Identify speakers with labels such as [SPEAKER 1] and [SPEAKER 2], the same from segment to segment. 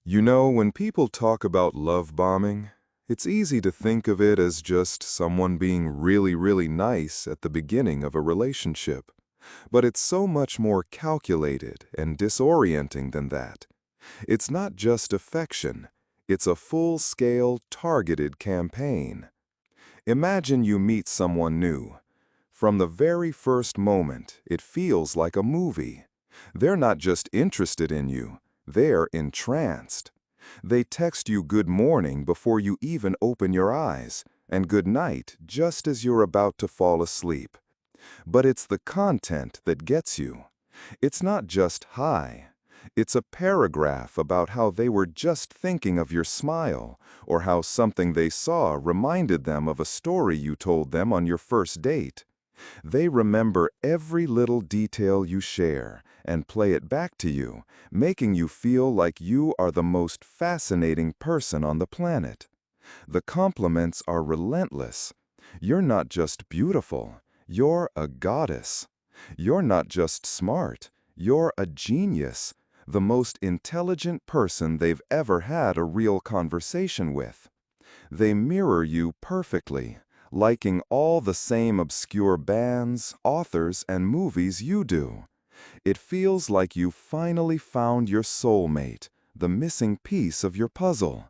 [SPEAKER 1] You know, when people talk about love bombing, it's easy to think of it as just someone being really nice at the beginning of a relationship. But it's so much more calculated and disorienting than that. It's not just affection, it's a full-scale, targeted campaign. Imagine you meet someone new. From the very first moment, it feels like a movie. They're not just interested in you, they're entranced. They text you good morning before you even open your eyes, and good night just as you're about to fall asleep. But it's the content that gets you. It's not just hi. It's a paragraph about how they were just thinking of your smile, or how something they saw reminded them of a story you told them on your first date. They remember every little detail you share and play it back to you, making you feel like you are the most fascinating person on the planet. The compliments are relentless. You're not just beautiful, you're a goddess. You're not just smart, you're a genius, the most intelligent person they've ever had a real conversation with. They mirror you perfectly, liking all the same obscure bands, authors, and movies you do. It feels like you finally found your soulmate, the missing piece of your puzzle.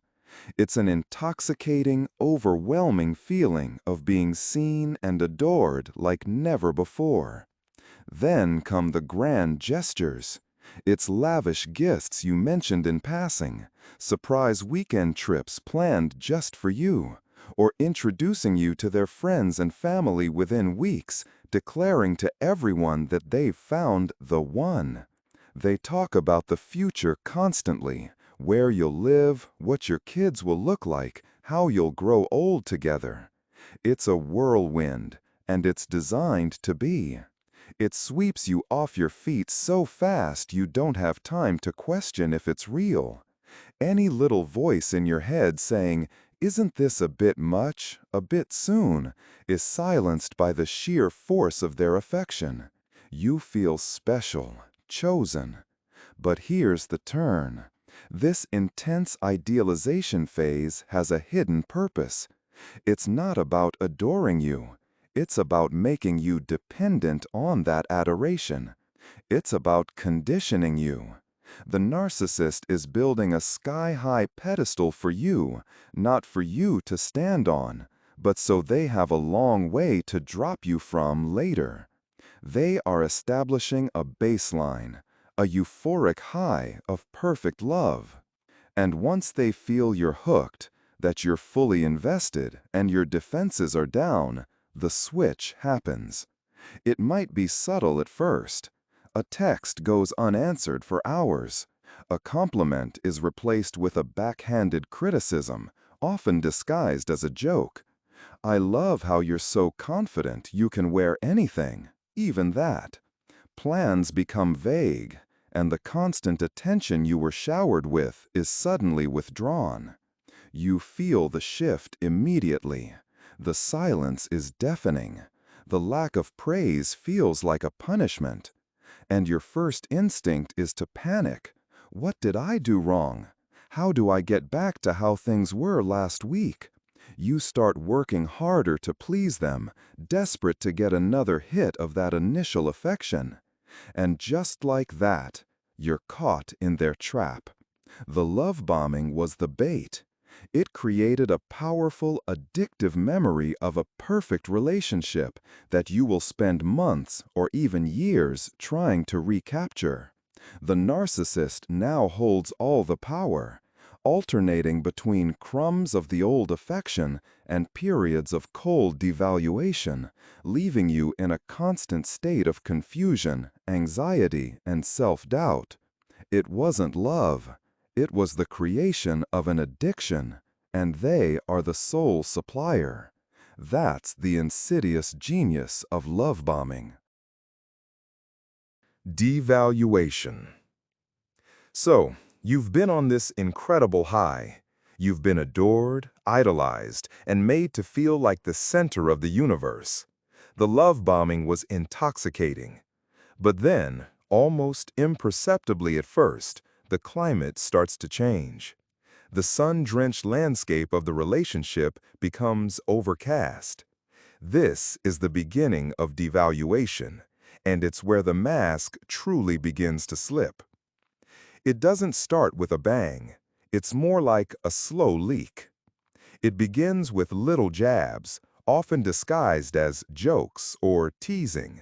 [SPEAKER 1] It's an intoxicating, overwhelming feeling of being seen and adored like never before. Then come the grand gestures. It's lavish gifts you mentioned in passing, surprise weekend trips planned just for you, or introducing you to their friends and family within weeks, declaring to everyone that they've found the one. They talk about the future constantly, where you'll live, what your kids will look like, how you'll grow old together. It's a whirlwind, and it's designed to be. It sweeps you off your feet so fast you don't have time to question if it's real. Any little voice in your head saying, "Isn't this a bit much, a bit soon?" is silenced by the sheer force of their affection. You feel special, chosen. But here's the turn. This intense idealization phase has a hidden purpose. It's not about adoring you. It's about making you dependent on that adoration. It's about conditioning you. The narcissist is building a sky-high pedestal for you, not for you to stand on, but so they have a long way to drop you from later. They are establishing a baseline, a euphoric high of perfect love. And once they feel you're hooked, that you're fully invested and your defenses are down, the switch happens. It might be subtle at first. A text goes unanswered for hours. A compliment is replaced with a backhanded criticism, often disguised as a joke. "I love how you're so confident you can wear anything," even that. Plans become vague, and the constant attention you were showered with is suddenly withdrawn. You feel the shift immediately. The silence is deafening. The lack of praise feels like a punishment. And your first instinct is to panic. What did I do wrong? How do I get back to how things were last week? You start working harder to please them, desperate to get another hit of that initial affection. And just like that, you're caught in their trap. The love bombing was the bait. It created a powerful, addictive memory of a perfect relationship that you will spend months or even years trying to recapture. The narcissist now holds all the power, alternating between crumbs of the old affection and periods of cold devaluation, leaving you in a constant state of confusion, anxiety, and self-doubt. It wasn't love. It was the creation of an addiction, and they are the sole supplier. That's the insidious genius of love bombing. Devaluation. So, you've been on this incredible high. You've been adored, idolized, and made to feel like the center of the universe. The love bombing was intoxicating. But then, almost imperceptibly at first, the climate starts to change. The sun-drenched landscape of the relationship becomes overcast. This is the beginning of devaluation, and it's where the mask truly begins to slip. It doesn't start with a bang. It's more like a slow leak. It begins with little jabs, often disguised as jokes or teasing.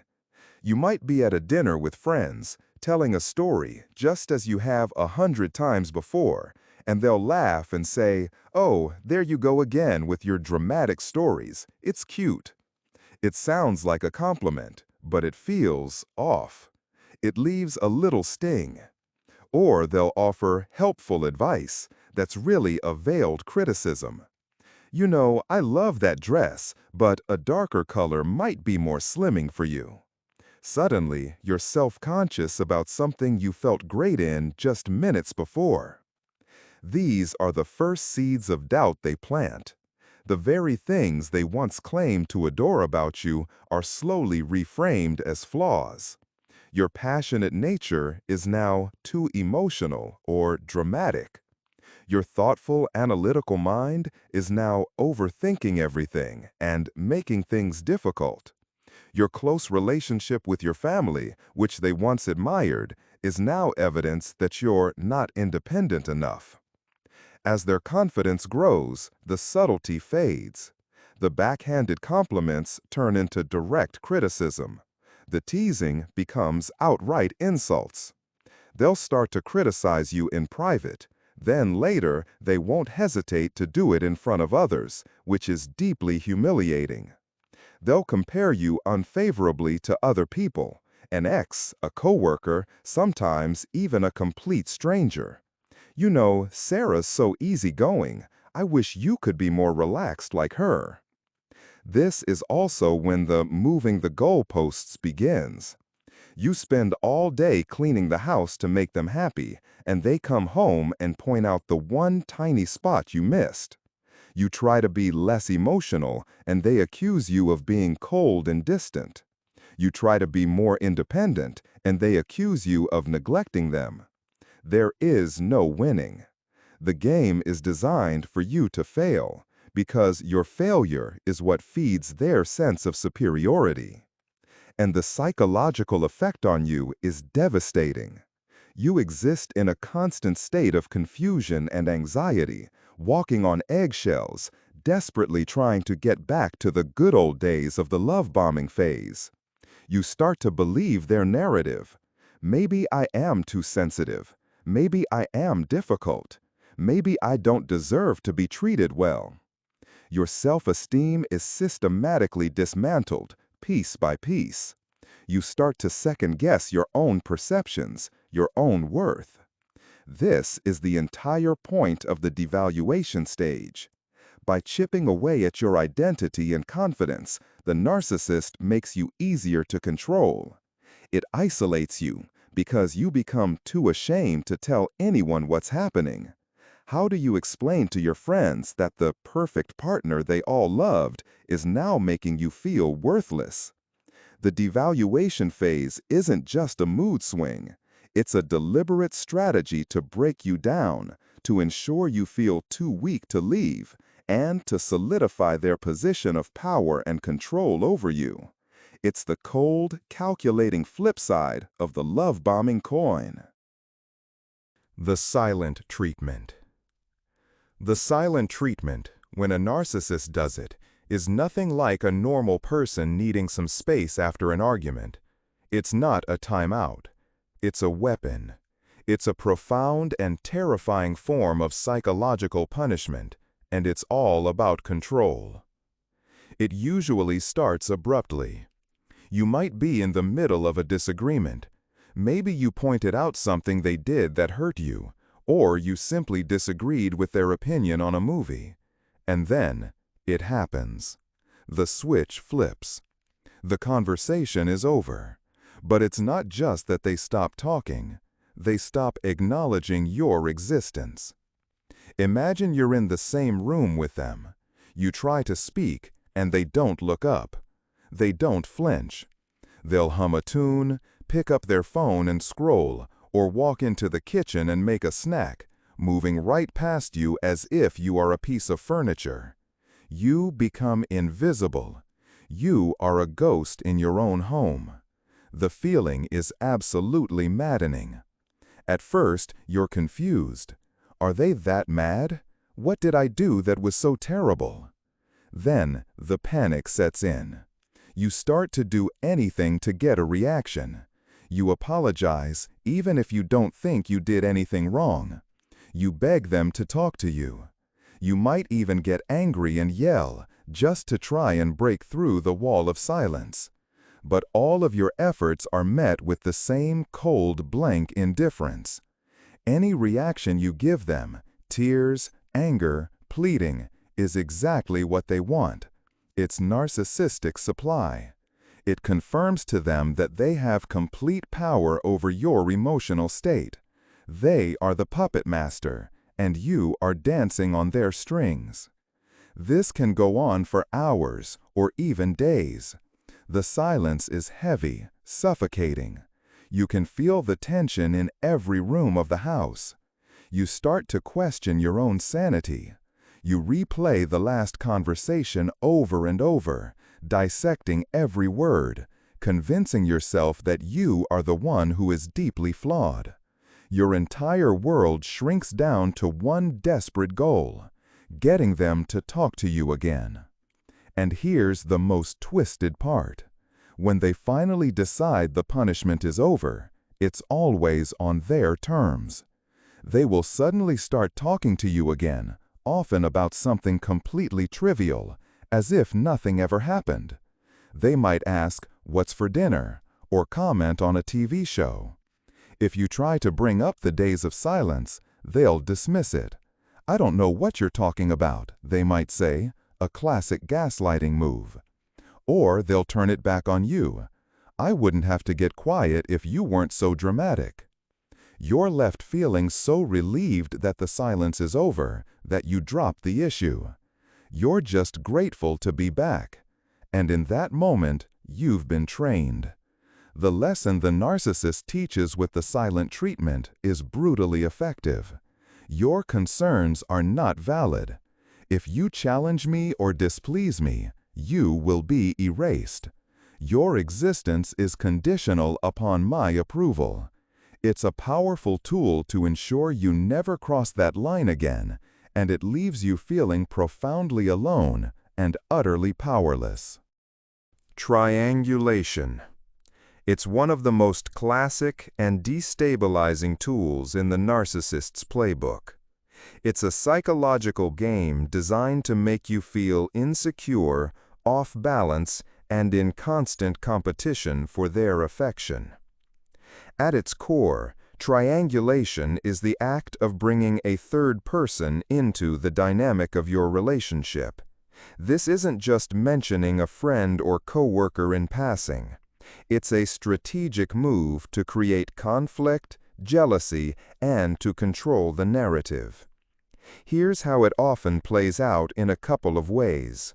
[SPEAKER 1] You might be at a dinner with friends, telling a story just as you have 100 times before, and they'll laugh and say, "Oh, there you go again with your dramatic stories. It's cute." It sounds like a compliment, but it feels off. It leaves a little sting. Or they'll offer helpful advice that's really a veiled criticism. "You know, I love that dress, but a darker color might be more slimming for you." Suddenly, you're self-conscious about something you felt great in just minutes before. These are the first seeds of doubt they plant. The very things they once claimed to adore about you are slowly reframed as flaws. Your passionate nature is now too emotional or dramatic. Your thoughtful, analytical mind is now overthinking everything and making things difficult. Your close relationship with your family, which they once admired, is now evidence that you're not independent enough. As their confidence grows, the subtlety fades. The backhanded compliments turn into direct criticism. The teasing becomes outright insults. They'll start to criticize you in private. Then later, they won't hesitate to do it in front of others, which is deeply humiliating. They'll compare you unfavorably to other people, an ex, a coworker, sometimes even a complete stranger. "You know, Sarah's so easygoing. I wish you could be more relaxed like her." This is also when the moving the goalposts begins. You spend all day cleaning the house to make them happy, and they come home and point out the one tiny spot you missed. You try to be less emotional, and they accuse you of being cold and distant. You try to be more independent, and they accuse you of neglecting them. There is no winning. The game is designed for you to fail, because your failure is what feeds their sense of superiority. And the psychological effect on you is devastating. You exist in a constant state of confusion and anxiety, walking on eggshells, desperately trying to get back to the good old days of the love-bombing phase. You start to believe their narrative. Maybe I am too sensitive. Maybe I am difficult. Maybe I don't deserve to be treated well. Your self-esteem is systematically dismantled, piece by piece. You start to second-guess your own perceptions, your own worth. This is the entire point of the devaluation stage. By chipping away at your identity and confidence, the narcissist makes you easier to control. It isolates you because you become too ashamed to tell anyone what's happening. How do you explain to your friends that the perfect partner they all loved is now making you feel worthless? The devaluation phase isn't just a mood swing. It's a deliberate strategy to break you down, to ensure you feel too weak to leave, and to solidify their position of power and control over you. It's the cold, calculating flip side of the love-bombing coin. The silent treatment. The silent treatment, when a narcissist does it, is nothing like a normal person needing some space after an argument. It's not a timeout. It's a weapon. It's a profound and terrifying form of psychological punishment, and it's all about control. It usually starts abruptly. You might be in the middle of a disagreement. Maybe you pointed out something they did that hurt you, or you simply disagreed with their opinion on a movie. And then, it happens. The switch flips. The conversation is over. But it's not just that they stop talking. They stop acknowledging your existence. Imagine you're in the same room with them. You try to speak, and they don't look up. They don't flinch. They'll hum a tune, pick up their phone and scroll, or walk into the kitchen and make a snack, moving right past you as if you are a piece of furniture. You become invisible. You are a ghost in your own home. The feeling is absolutely maddening. At first, you're confused. Are they that mad? What did I do that was so terrible? Then, the panic sets in. You start to do anything to get a reaction. You apologize, even if you don't think you did anything wrong. You beg them to talk to you. You might even get angry and yell, just to try and break through the wall of silence. But all of your efforts are met with the same cold, blank indifference. Any reaction you give them, tears, anger, pleading, is exactly what they want. It's narcissistic supply. It confirms to them that they have complete power over your emotional state. They are the puppet master, and you are dancing on their strings. This can go on for hours or even days. The silence is heavy, suffocating. You can feel the tension in every room of the house. You start to question your own sanity. You replay the last conversation over and over, dissecting every word, convincing yourself that you are the one who is deeply flawed. Your entire world shrinks down to one desperate goal: getting them to talk to you again. And here's the most twisted part. When they finally decide the punishment is over, it's always on their terms. They will suddenly start talking to you again, often about something completely trivial, as if nothing ever happened. They might ask, "What's for dinner?" or comment on a TV show. If you try to bring up the days of silence, they'll dismiss it. "I don't know what you're talking about," they might say, a classic gaslighting move. Or they'll turn it back on you. "I wouldn't have to get quiet if you weren't so dramatic." You're left feeling so relieved that the silence is over that you drop the issue. You're just grateful to be back. And in that moment, you've been trained. The lesson the narcissist teaches with the silent treatment is brutally effective. Your concerns are not valid. If you challenge me or displease me, you will be erased. Your existence is conditional upon my approval. It's a powerful tool to ensure you never cross that line again, and it leaves you feeling profoundly alone and utterly powerless. Triangulation. It's one of the most classic and destabilizing tools in the narcissist's playbook. It's a psychological game designed to make you feel insecure, off balance, and in constant competition for their affection. At its core, triangulation is the act of bringing a third person into the dynamic of your relationship. This isn't just mentioning a friend or coworker in passing. It's a strategic move to create conflict, jealousy, and to control the narrative. Here's how it often plays out in a couple of ways.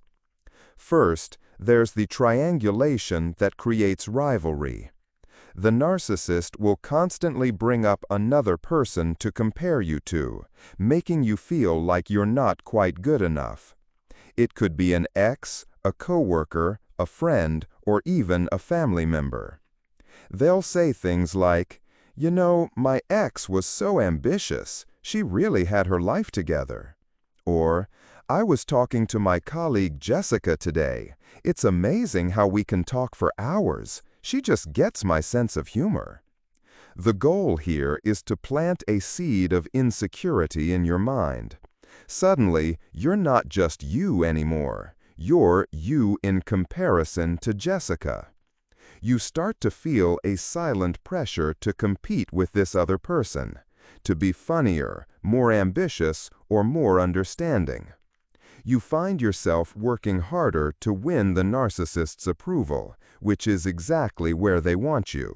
[SPEAKER 1] First, there's the triangulation that creates rivalry. The narcissist will constantly bring up another person to compare you to, making you feel like you're not quite good enough. It could be an ex, a coworker, a friend, or even a family member. They'll say things like, "You know, my ex was so ambitious. She really had her life together." Or, "I was talking to my colleague Jessica today. It's amazing how we can talk for hours. She just gets my sense of humor." The goal here is to plant a seed of insecurity in your mind. Suddenly, you're not just you anymore. You're you in comparison to Jessica. You start to feel a silent pressure to compete with this other person, to be funnier, more ambitious, or more understanding. You find yourself working harder to win the narcissist's approval, which is exactly where they want you.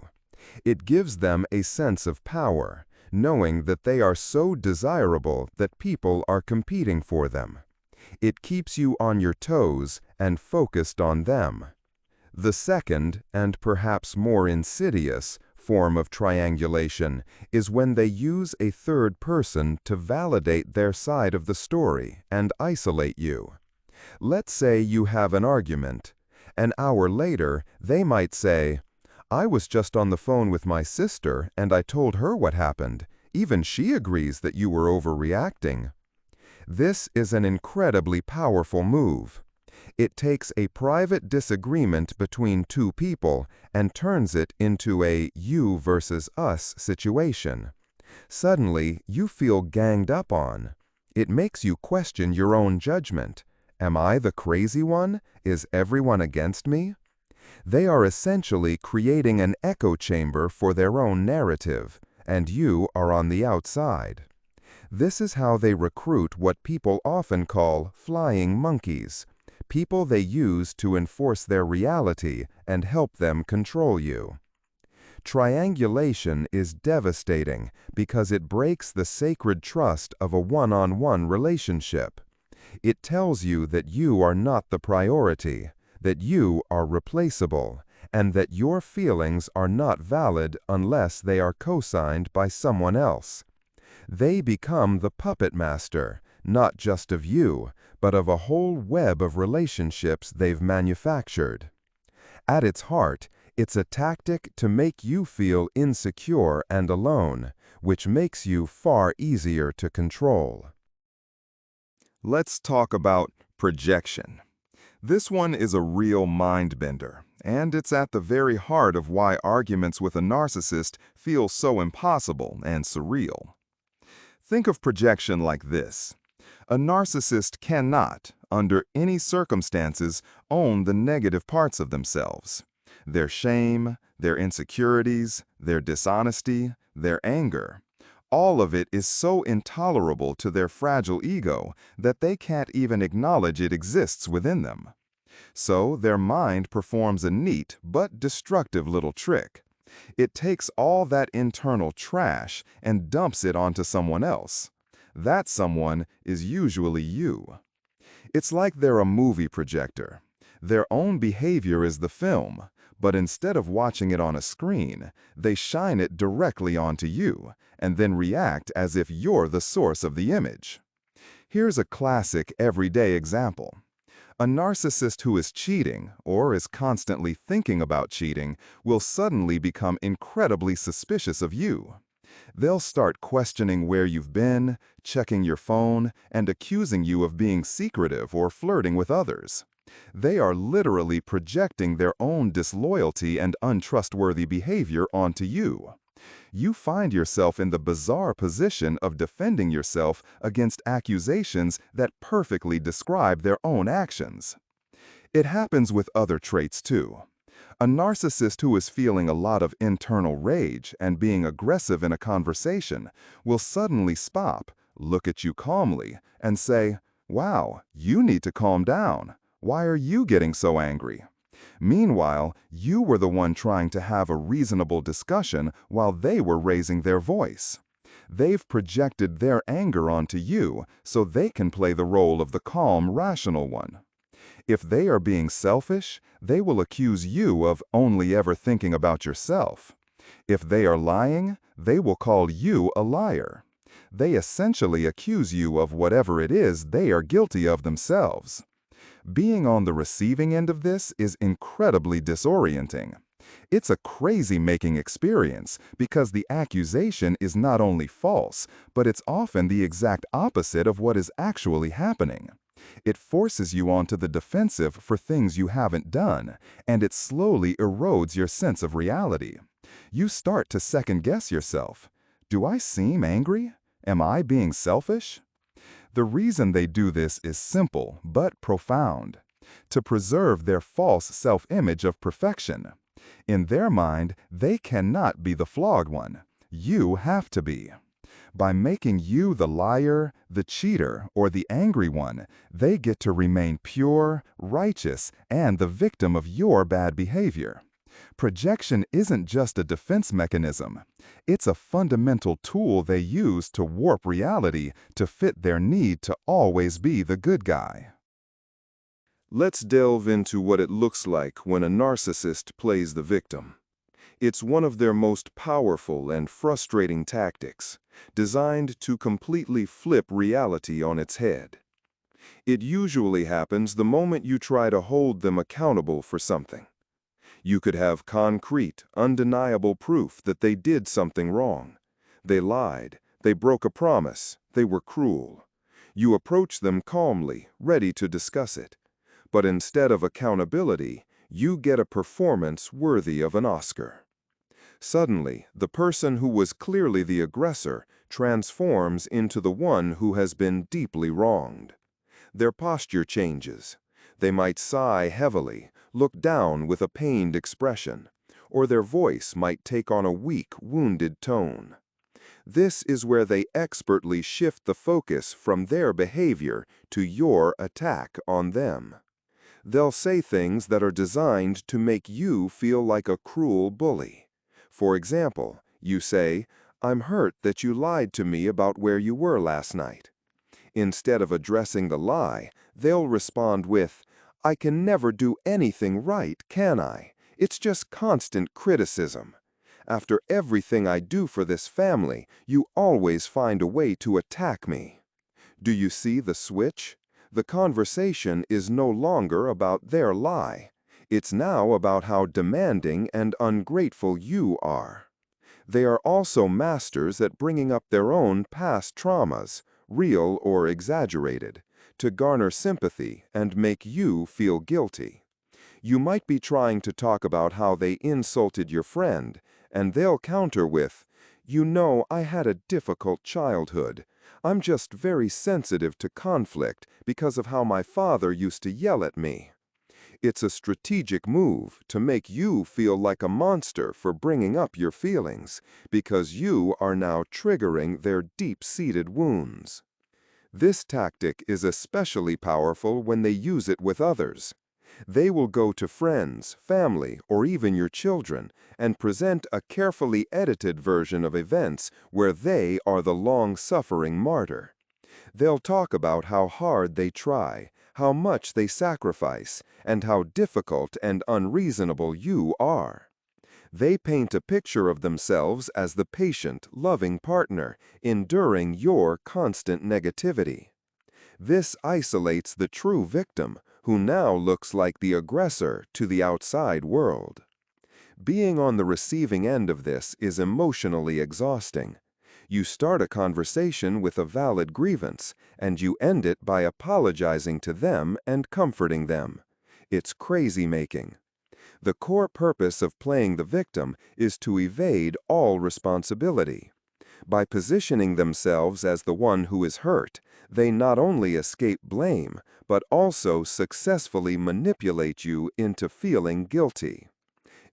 [SPEAKER 1] It gives them a sense of power, knowing that they are so desirable that people are competing for them. It keeps you on your toes and focused on them. The second, and perhaps more insidious,
[SPEAKER 2] form of triangulation is when they use a third person to validate their side of the story and isolate you. Let's say you have an argument. An hour later, they might say, "I was just on the phone with my sister and I told her what happened. Even she agrees that you were overreacting." This is an incredibly powerful move. It takes a private disagreement between two people and turns it into a you versus us situation. Suddenly, you feel ganged up on. It makes you question your own judgment. Am I the crazy one? Is everyone against me? They are essentially creating an echo chamber for their own narrative, and you are on the outside. This is how they recruit what people often call flying monkeys, people they use to enforce their reality and help them control you. Triangulation is devastating because it breaks the sacred trust of a one-on-one relationship. It tells you that you are not the priority, that you are replaceable, and that your feelings are not valid unless they are co-signed by someone else. They become the puppet master, not just of you, but of a whole web of relationships they've manufactured. At its heart, it's a tactic to make you feel insecure and alone, which makes you far easier to control.
[SPEAKER 1] Let's talk about projection. This one is a real mind-bender, and it's at the very heart of why arguments with a narcissist feel so impossible and surreal. Think of projection like this. A narcissist cannot, under any circumstances, own the negative parts of themselves. Their shame, their insecurities, their dishonesty, their anger. All of it is so intolerable to their fragile ego that they can't even acknowledge it exists within them. So their mind performs a neat but destructive little trick. It takes all that internal trash and dumps it onto someone else. That someone is usually you. It's like they're a movie projector. Their own behavior is the film, but instead of watching it on a screen, they shine it directly onto you, and then react as if you're the source of the image. Here's a classic everyday example. A narcissist who is cheating, or is constantly thinking about cheating, will suddenly become incredibly suspicious of you. They'll start questioning where you've been, checking your phone, and accusing you of being secretive or flirting with others. They are literally projecting their own disloyalty and untrustworthy behavior onto you. You find yourself in the bizarre position of defending yourself against accusations that perfectly describe their own actions. It happens with other traits too. A narcissist who is feeling a lot of internal rage and being aggressive in a conversation will suddenly stop, look at you calmly, and say, "Wow, you need to calm down. Why are you getting so angry?" Meanwhile, you were the one trying to have a reasonable discussion while they were raising their voice. They've projected their anger onto you so they can play the role of the calm, rational one. If they are being selfish, they will accuse you of only ever thinking about yourself. If they are lying, they will call you a liar. They essentially accuse you of whatever it is they are guilty of themselves. Being on the receiving end of this is incredibly disorienting. It's a crazy-making experience because the accusation is not only false, but it's often the exact opposite of what is actually happening. It forces you onto the defensive for things you haven't done, and it slowly erodes your sense of reality. You start to second-guess yourself. Do I seem angry? Am I being selfish? The reason they do this is simple but profound: to preserve their false self-image of perfection. In their mind, they cannot be the flawed one. You have to be. By making you the liar, the cheater, or the angry one, they get to remain pure, righteous, and the victim of your bad behavior. Projection isn't just a defense mechanism. It's a fundamental tool they use to warp reality to fit their need to always be the good guy. Let's delve into what it looks like when a narcissist plays the victim. It's one of their most powerful and frustrating tactics, designed to completely flip reality on its head. It usually happens the moment you try to hold them accountable for something. You could have concrete, undeniable proof that they did something wrong. They lied, they broke a promise, they were cruel. You approach them calmly, ready to discuss it. But instead of accountability, you get a performance worthy of an Oscar. Suddenly, the person who was clearly the aggressor transforms into the one who has been deeply wronged. Their posture changes. They might sigh heavily, look down with a pained expression, or their voice might take on a weak, wounded tone. This is where they expertly shift the focus from their behavior to your attack on them. They'll say things that are designed to make you feel like a cruel bully. For example, you say, "I'm hurt that you lied to me about where you were last night." Instead of addressing the lie, they'll respond with, "I can never do anything right, can I? It's just constant criticism. After everything I do for this family, you always find a way to attack me." Do you see the switch? The conversation is no longer about their lie. It's now about how demanding and ungrateful you are. They are also masters at bringing up their own past traumas, real or exaggerated, to garner sympathy and make you feel guilty. You might be trying to talk about how they insulted your friend, and they'll counter with, "You know, I had a difficult childhood. I'm just very sensitive to conflict because of how my father used to yell at me." It's a strategic move to make you feel like a monster for bringing up your feelings, because you are now triggering their deep-seated wounds. This tactic is especially powerful when they use it with others. They will go to friends, family, or even your children and present a carefully edited version of events where they are the long-suffering martyr. They'll talk about how hard they try, how much they sacrifice, and how difficult and unreasonable you are. They paint a picture of themselves as the patient, loving partner, enduring your constant negativity. This isolates the true victim, who now looks like the aggressor to the outside world. Being on the receiving end of this is emotionally exhausting. You start a conversation with a valid grievance, and you end it by apologizing to them and comforting them. It's crazy-making. The core purpose of playing the victim is to evade all responsibility. By positioning themselves as the one who is hurt, they not only escape blame, but also successfully manipulate you into feeling guilty.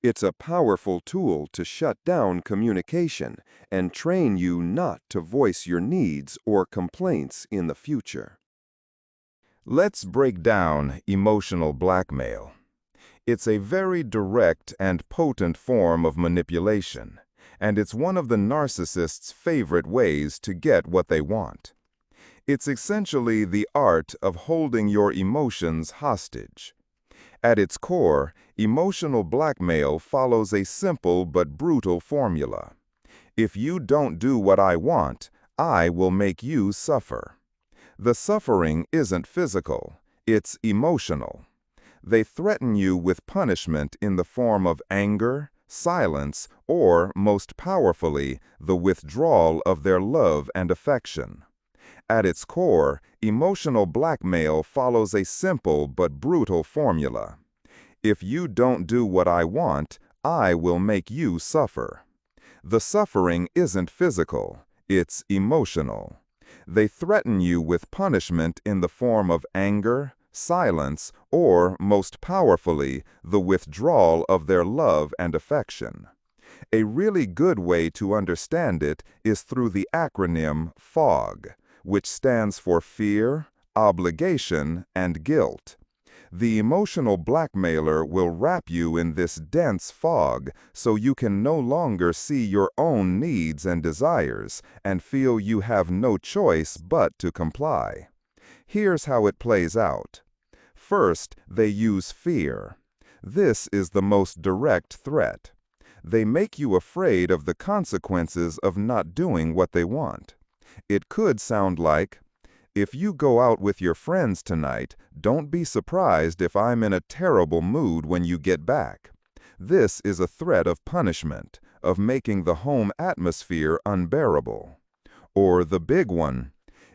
[SPEAKER 1] It's a powerful tool to shut down communication and train you not to voice your needs or complaints in the future.
[SPEAKER 2] Let's break down emotional blackmail. It's a very direct and potent form of manipulation, and it's one of the narcissist's favorite ways to get what they want. It's essentially the art of holding your emotions hostage. At its core, emotional blackmail follows a simple but brutal formula. If you don't do what I want, I will make you suffer. The suffering isn't physical, it's emotional. They threaten you with punishment in the form of anger, silence, or, most powerfully, the withdrawal of their love and affection. At its core, emotional blackmail follows a simple but brutal formula. If you don't do what I want, I will make you suffer. The suffering isn't physical, it's emotional. They threaten you with punishment in the form of anger, silence, or, most powerfully, the withdrawal of their love and affection. A really good way to understand it is through the acronym FOG, which stands for fear, obligation, and guilt. The emotional blackmailer will wrap you in this dense fog so you can no longer see your own needs and desires and feel you have no choice but to comply. Here's how it plays out. First, they use fear. This is the most direct threat. They make you afraid of the consequences of not doing what they want. It could sound like, if you go out with your friends tonight, don't be surprised if I'm in a terrible mood when you get back. This is a threat of punishment, of making the home atmosphere unbearable. Or the big one,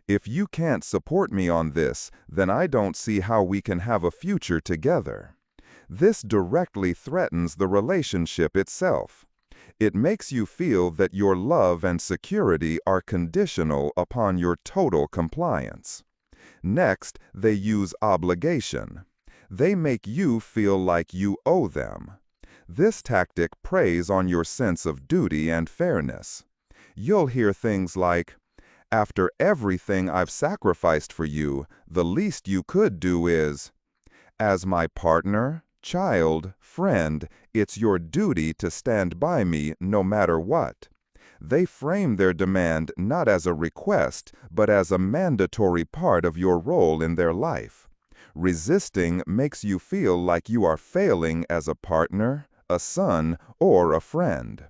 [SPEAKER 2] if you can't support me on this, then I don't see how we can have a future together. This directly threatens the relationship itself. It makes you feel that your love and security are conditional upon your total compliance. Next, they use obligation. They make you feel like you owe them. This tactic preys on your sense of duty and fairness. You'll hear things like, "After everything I've sacrificed for you, the least you could do is..." "As my partner, child, friend, it's your duty to stand by me no matter what." They frame their demand not as a request, but as a mandatory part of your role in their life. Resisting makes you feel like you are failing as a partner, a son, or a friend.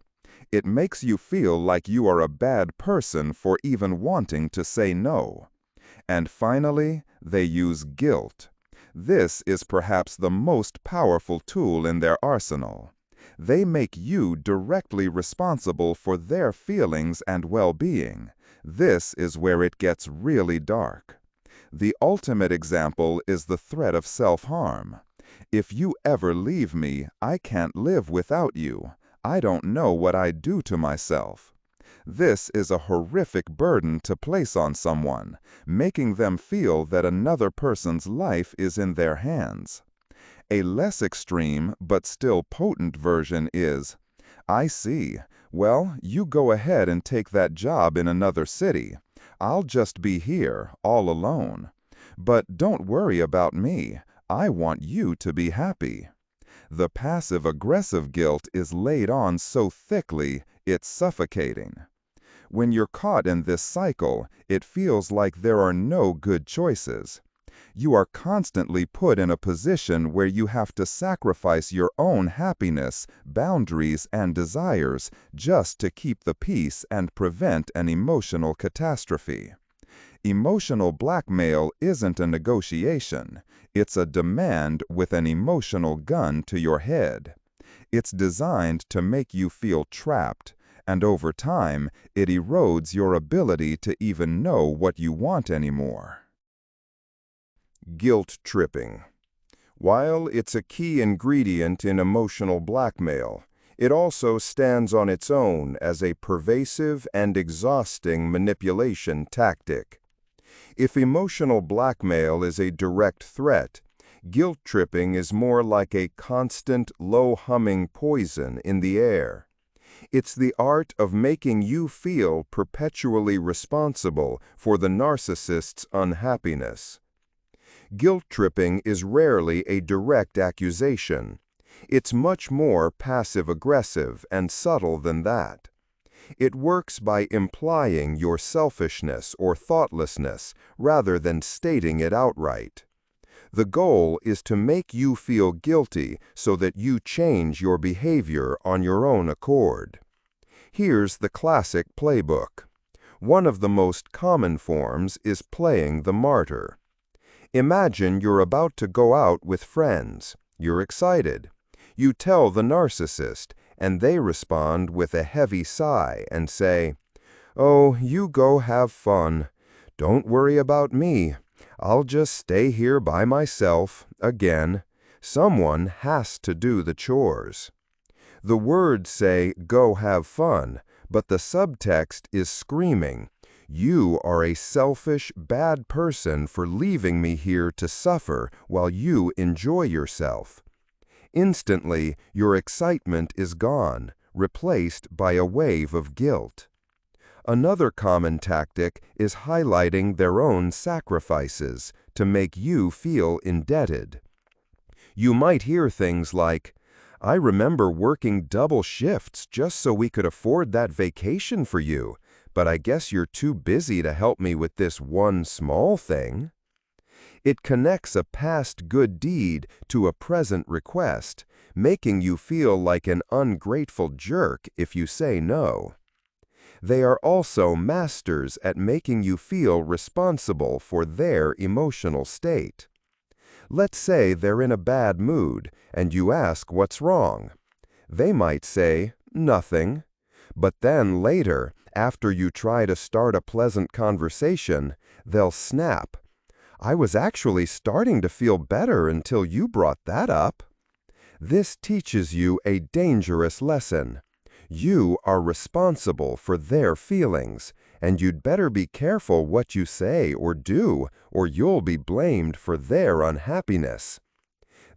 [SPEAKER 2] It makes you feel like you are a bad person for even wanting to say no. And finally, they use guilt. This is perhaps the most powerful tool in their arsenal. They make you directly responsible for their feelings and well-being. This is where it gets really dark. The ultimate example is the threat of self-harm. "If you ever leave me, I can't live without you. I don't know what I'd do to myself." This is a horrific burden to place on someone, making them feel that another person's life is in their hands. A less extreme but still potent version is, "I see. Well, you go ahead and take that job in another city. I'll just be here, all alone. But don't worry about me. I want you to be happy." The passive-aggressive guilt is laid on so thickly, it's suffocating. When you're caught in this cycle, it feels like there are no good choices. You are constantly put in a position where you have to sacrifice your own happiness, boundaries, and desires just to keep the peace and prevent an emotional catastrophe. Emotional blackmail isn't a negotiation. It's a demand with an emotional gun to your head. It's designed to make you feel trapped, and over time, it erodes your ability to even know what you want anymore. Guilt tripping. While it's a key ingredient in emotional blackmail, it also stands on its own as a pervasive and exhausting manipulation tactic. If emotional blackmail is a direct threat, guilt tripping is more like a constant, low-humming poison in the air. It's the art of making you feel perpetually responsible for the narcissist's unhappiness. Guilt tripping is rarely a direct accusation. It's much more passive-aggressive and subtle than that. It works by implying your selfishness or thoughtlessness rather than stating it outright. The goal is to make you feel guilty so that you change your behavior on your own accord. Here's the classic playbook. One of the most common forms is playing the martyr. Imagine you're about to go out with friends. You're excited. You tell the narcissist, and they respond with a heavy sigh and say, "Oh, you go have fun. Don't worry about me. I'll just stay here by myself, again. Someone has to do the chores." The words say, "Go have fun," but the subtext is screaming, "You are a selfish, bad person for leaving me here to suffer while you enjoy yourself." Instantly, your excitement is gone, replaced by a wave of guilt. Another common tactic is highlighting their own sacrifices to make you feel indebted. You might hear things like, "I remember working double shifts just so we could afford that vacation for you, but I guess you're too busy to help me with this one small thing." It connects a past good deed to a present request, making you feel like an ungrateful jerk if you say no. They are also masters at making you feel responsible for their emotional state. Let's say they're in a bad mood and you ask what's wrong. They might say, "Nothing." But then later, after you try to start a pleasant conversation, they'll snap. "I was actually starting to feel better until you brought that up." This teaches you a dangerous lesson. You are responsible for their feelings, and you'd better be careful what you say or do, or you'll be blamed for their unhappiness.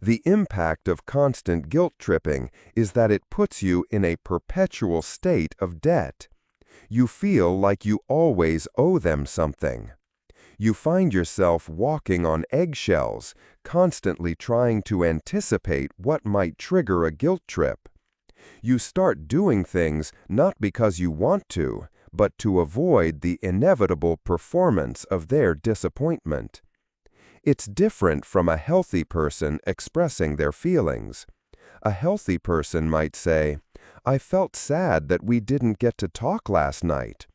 [SPEAKER 2] The impact of constant guilt tripping is that it puts you in a perpetual state of debt. You feel like you always owe them something. You find yourself walking on eggshells, constantly trying to anticipate what might trigger a guilt trip. You start doing things not because you want to, but to avoid the inevitable performance of their disappointment. It's different from a healthy person expressing their feelings. A healthy person might say, "I felt sad that we didn't get to talk last night."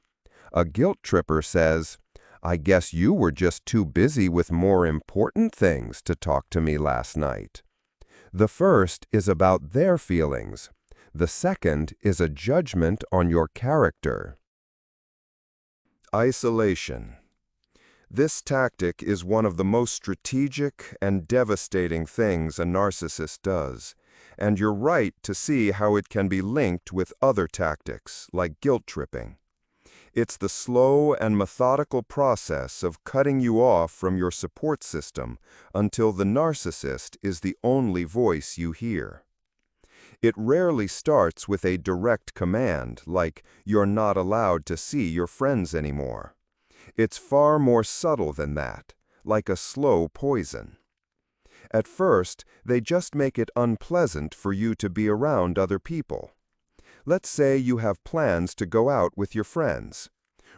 [SPEAKER 2] A guilt tripper says, "I guess you were just too busy with more important things to talk to me last night." The first is about their feelings. The second is a judgment on your character.
[SPEAKER 1] Isolation. This tactic is one of the most strategic and devastating things a narcissist does, and you're right to see how it can be linked with other tactics, like guilt tripping. It's the slow and methodical process of cutting you off from your support system until the narcissist is the only voice you hear. It rarely starts with a direct command, like "you're not allowed to see your friends anymore." It's far more subtle than that, like a slow poison. At first, they just make it unpleasant for you to be around other people. Let's say you have plans to go out with your friends.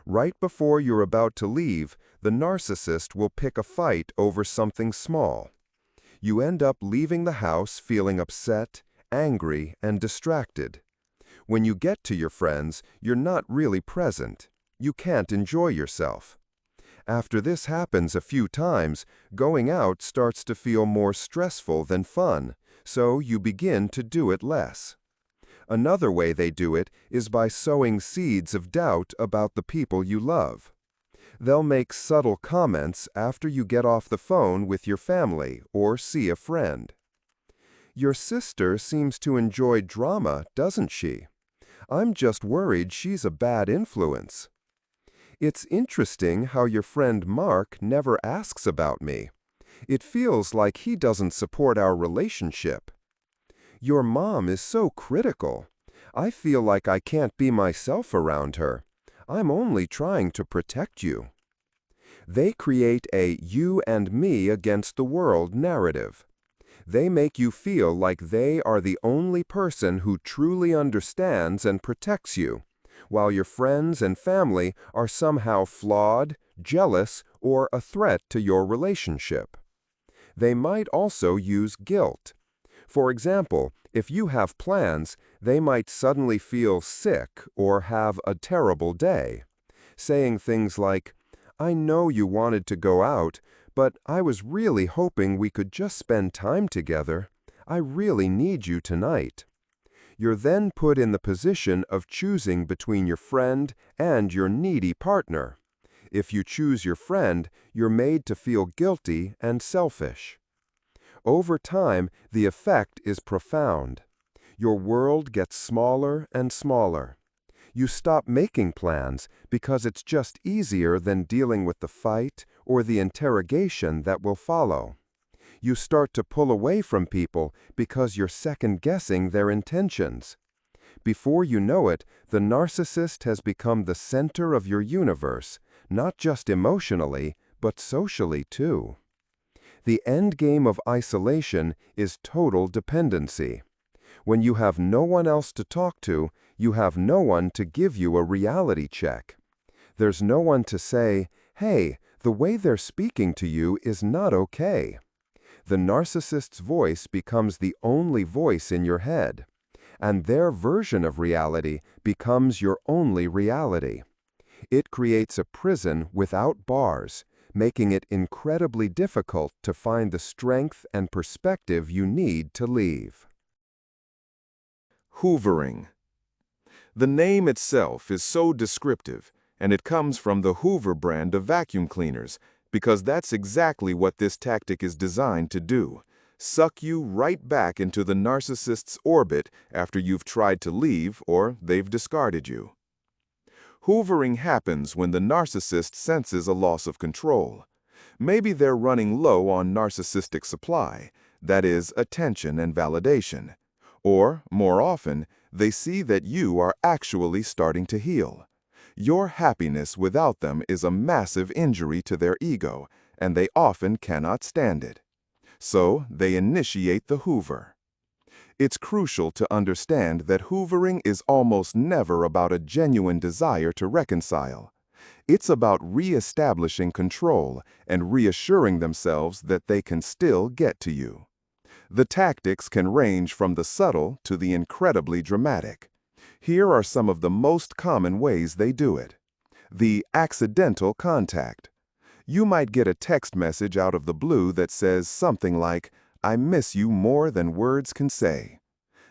[SPEAKER 1] Right before you're about to leave, the narcissist will pick a fight over something small. You end up leaving the house feeling upset, angry, and distracted. When you get to your friends, you're not really present. You can't enjoy yourself. After this happens a few times, going out starts to feel more stressful than fun, so you begin to do it less. Another way they do it is by sowing seeds of doubt about the people you love. They'll make subtle comments after you get off the phone with your family or see a friend. "Your sister seems to enjoy drama, doesn't she? I'm just worried she's a bad influence. It's interesting how your friend Mark never asks about me. It feels like he doesn't support our relationship. Your mom is so critical. I feel like I can't be myself around her. I'm only trying to protect you." They create a "you and me against the world" narrative. They make you feel like they are the only person who truly understands and protects you, while your friends and family are somehow flawed, jealous, or a threat to your relationship. They might also use guilt. For example, if you have plans, they might suddenly feel sick or have a terrible day, saying things like, "I know you wanted to go out, but I was really hoping we could just spend time together. I really need you tonight." You're then put in the position of choosing between your friend and your needy partner. If you choose your friend, you're made to feel guilty and selfish. Over time, the effect is profound. Your world gets smaller and smaller. You stop making plans because it's just easier than dealing with the fight or the interrogation that will follow. You start to pull away from people because you're second-guessing their intentions. Before you know it, the narcissist has become the center of your universe, not just emotionally, but socially too. The end game of isolation is total dependency. When you have no one else to talk to, you have no one to give you a reality check. There's no one to say, "Hey,
[SPEAKER 2] the way they're speaking to you is not okay. The narcissist's voice becomes the only voice in your head, and their version of reality becomes your only reality. It creates a prison without bars, making it incredibly difficult to find the strength and perspective you need to leave.
[SPEAKER 1] Hoovering. The name itself is so descriptive, and it comes from the Hoover brand of vacuum cleaners, because that's exactly what this tactic is designed to do: suck you right back into the narcissist's orbit after you've tried to leave or they've discarded you. Hoovering happens when the narcissist senses a loss of control. Maybe they're running low on narcissistic supply, that is, attention and validation. Or, more often, they see that you are actually starting to heal. Your happiness without them is a massive injury to their ego, and they often cannot stand it. So, they initiate the Hoover. It's crucial to understand that hoovering is almost never about a genuine desire to reconcile. It's about re-establishing control and reassuring themselves that they can still get to you. The tactics can range from the subtle to the incredibly dramatic. Here are some of the most common ways they do it. The accidental contact. You might get a text message out of the blue that says something like, "I miss you more than words can say."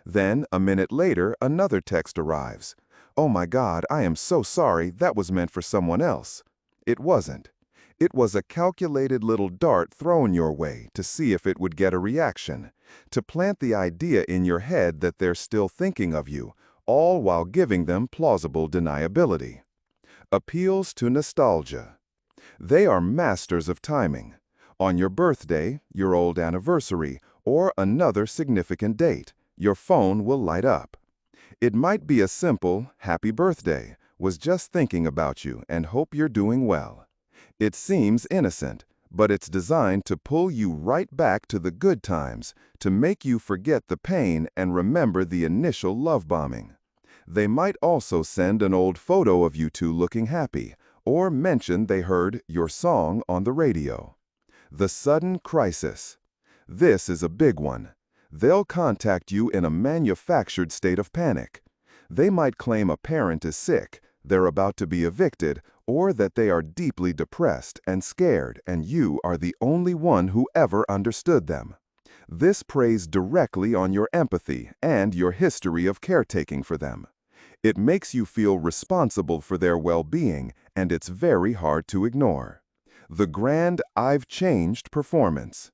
[SPEAKER 1] Then, a minute later, another text arrives. "Oh my God, I am so sorry, that was meant for someone else." It wasn't. It was a calculated little dart thrown your way to see if it would get a reaction, to plant the idea in your head that they're still thinking of you, all while giving them plausible deniability. Appeals to nostalgia. They are masters of timing. On your birthday, your old anniversary, or another significant date, your phone will light up. It might be a simple, "Happy birthday, was just thinking about you and hope you're doing well." It seems innocent, but it's designed to pull you right back to the good times, to make you forget the pain and remember the initial love bombing. They might also send an old photo of you two looking happy, or mention they heard your song on the radio. The sudden crisis. This is a big one. They'll contact you in a manufactured state of panic. They might claim a parent is sick, they're about to be evicted, or that they are deeply depressed and scared and you are the only one who ever understood them. This preys directly on your empathy and your history of caretaking for them. It makes you feel responsible for their well-being, and it's very hard to ignore. The grand "I've changed" performance.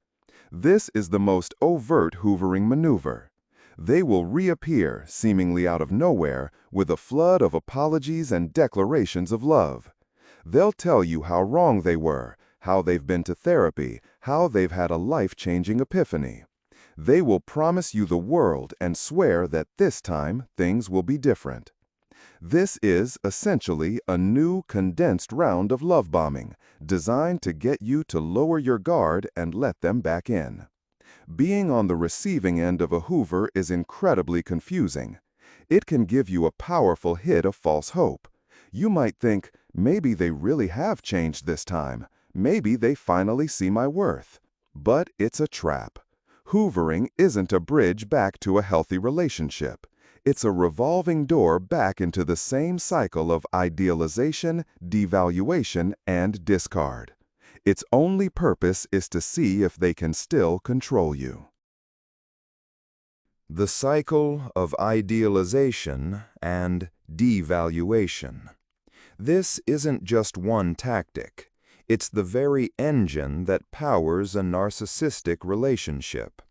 [SPEAKER 1] This is the most overt hoovering maneuver. They will reappear, seemingly out of nowhere, with a flood of apologies and declarations of love. They'll tell you how wrong they were, how they've been to therapy, how they've had a life-changing epiphany. They will promise you the world and swear that this time things will be different. This is, essentially, a new, condensed round of love bombing, designed to get you to lower your guard and let them back in. Being on the receiving end of a Hoover is incredibly confusing. It can give you a powerful hit of false hope. You might think, maybe they really have changed this time. Maybe they finally see my worth. But it's a trap. Hoovering isn't a bridge back to a healthy relationship. It's a revolving door back into the same cycle of idealization, devaluation, and discard. Its only purpose is to see if they can still control you.
[SPEAKER 2] The cycle of idealization and devaluation. This isn't just one tactic. It's the very engine that powers a narcissistic relationship.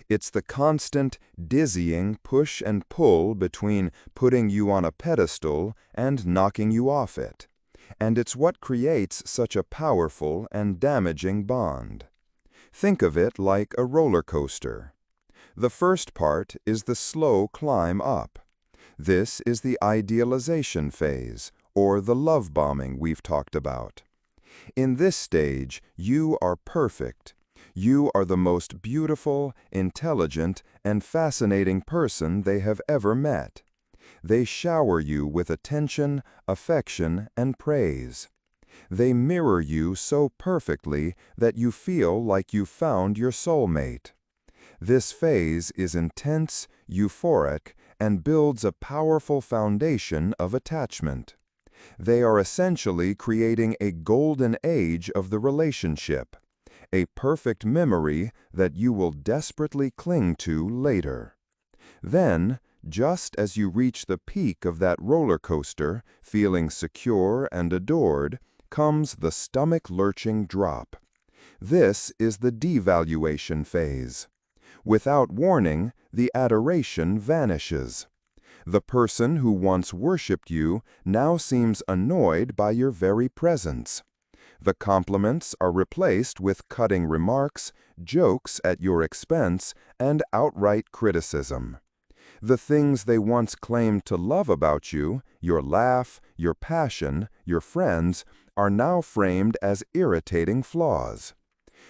[SPEAKER 2] It's the constant, dizzying push and pull between putting you on a pedestal and knocking you off it. And it's what creates such a powerful and damaging bond. Think of it like a roller coaster. The first part is the slow climb up. This is the idealization phase, or the love bombing we've talked about. In this stage, you are perfect. You are the most beautiful, intelligent, and fascinating person they have ever met. They shower you with attention, affection, and praise. They mirror you so perfectly that you feel like you found your soulmate. This phase is intense, euphoric, and builds a powerful foundation of attachment. They are essentially creating a golden age of the relationship, a perfect memory that you will desperately cling to later. Then, just as you reach the peak of that roller coaster, feeling secure and adored, comes the stomach-lurching drop. This is the devaluation phase. Without warning, the adoration vanishes. The person who once worshipped you now seems annoyed by your very presence. The compliments are replaced with cutting remarks, jokes at your expense, and outright criticism. The things they once claimed to love about you, your laugh, your passion, your friends, are now framed as irritating flaws.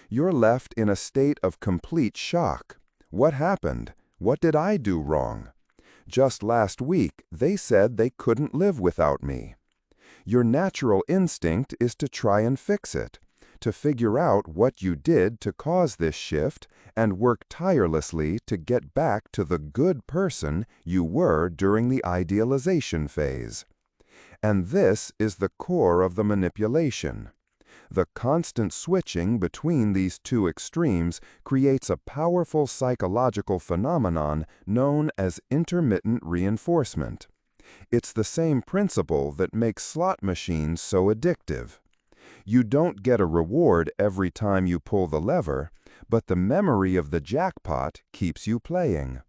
[SPEAKER 2] You're left in a state of complete shock. What happened? What did I do wrong? Just last week, they said they couldn't live without me. Your natural instinct is to try and fix it, to figure out what you did to cause this shift and work tirelessly to get back to the good person you were during the idealization phase. And this is the core of the manipulation. The constant switching between these two extremes creates a powerful psychological phenomenon known as intermittent reinforcement. It's the same principle that makes slot machines so addictive. You don't get a reward every time you pull the lever, but the memory of the jackpot keeps you playing.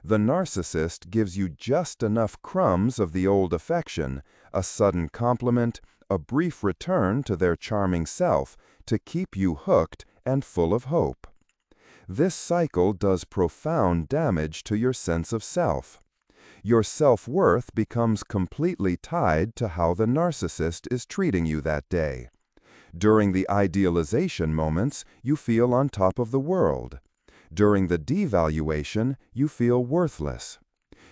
[SPEAKER 2] The narcissist gives you just enough crumbs of the old affection, a sudden compliment, a brief return to their charming self, to keep you hooked and full of hope. This cycle does profound damage to your sense of self. Your self-worth becomes completely tied to how the narcissist is treating you that day. During the idealization moments, you feel on top of the world. During the devaluation, you feel worthless.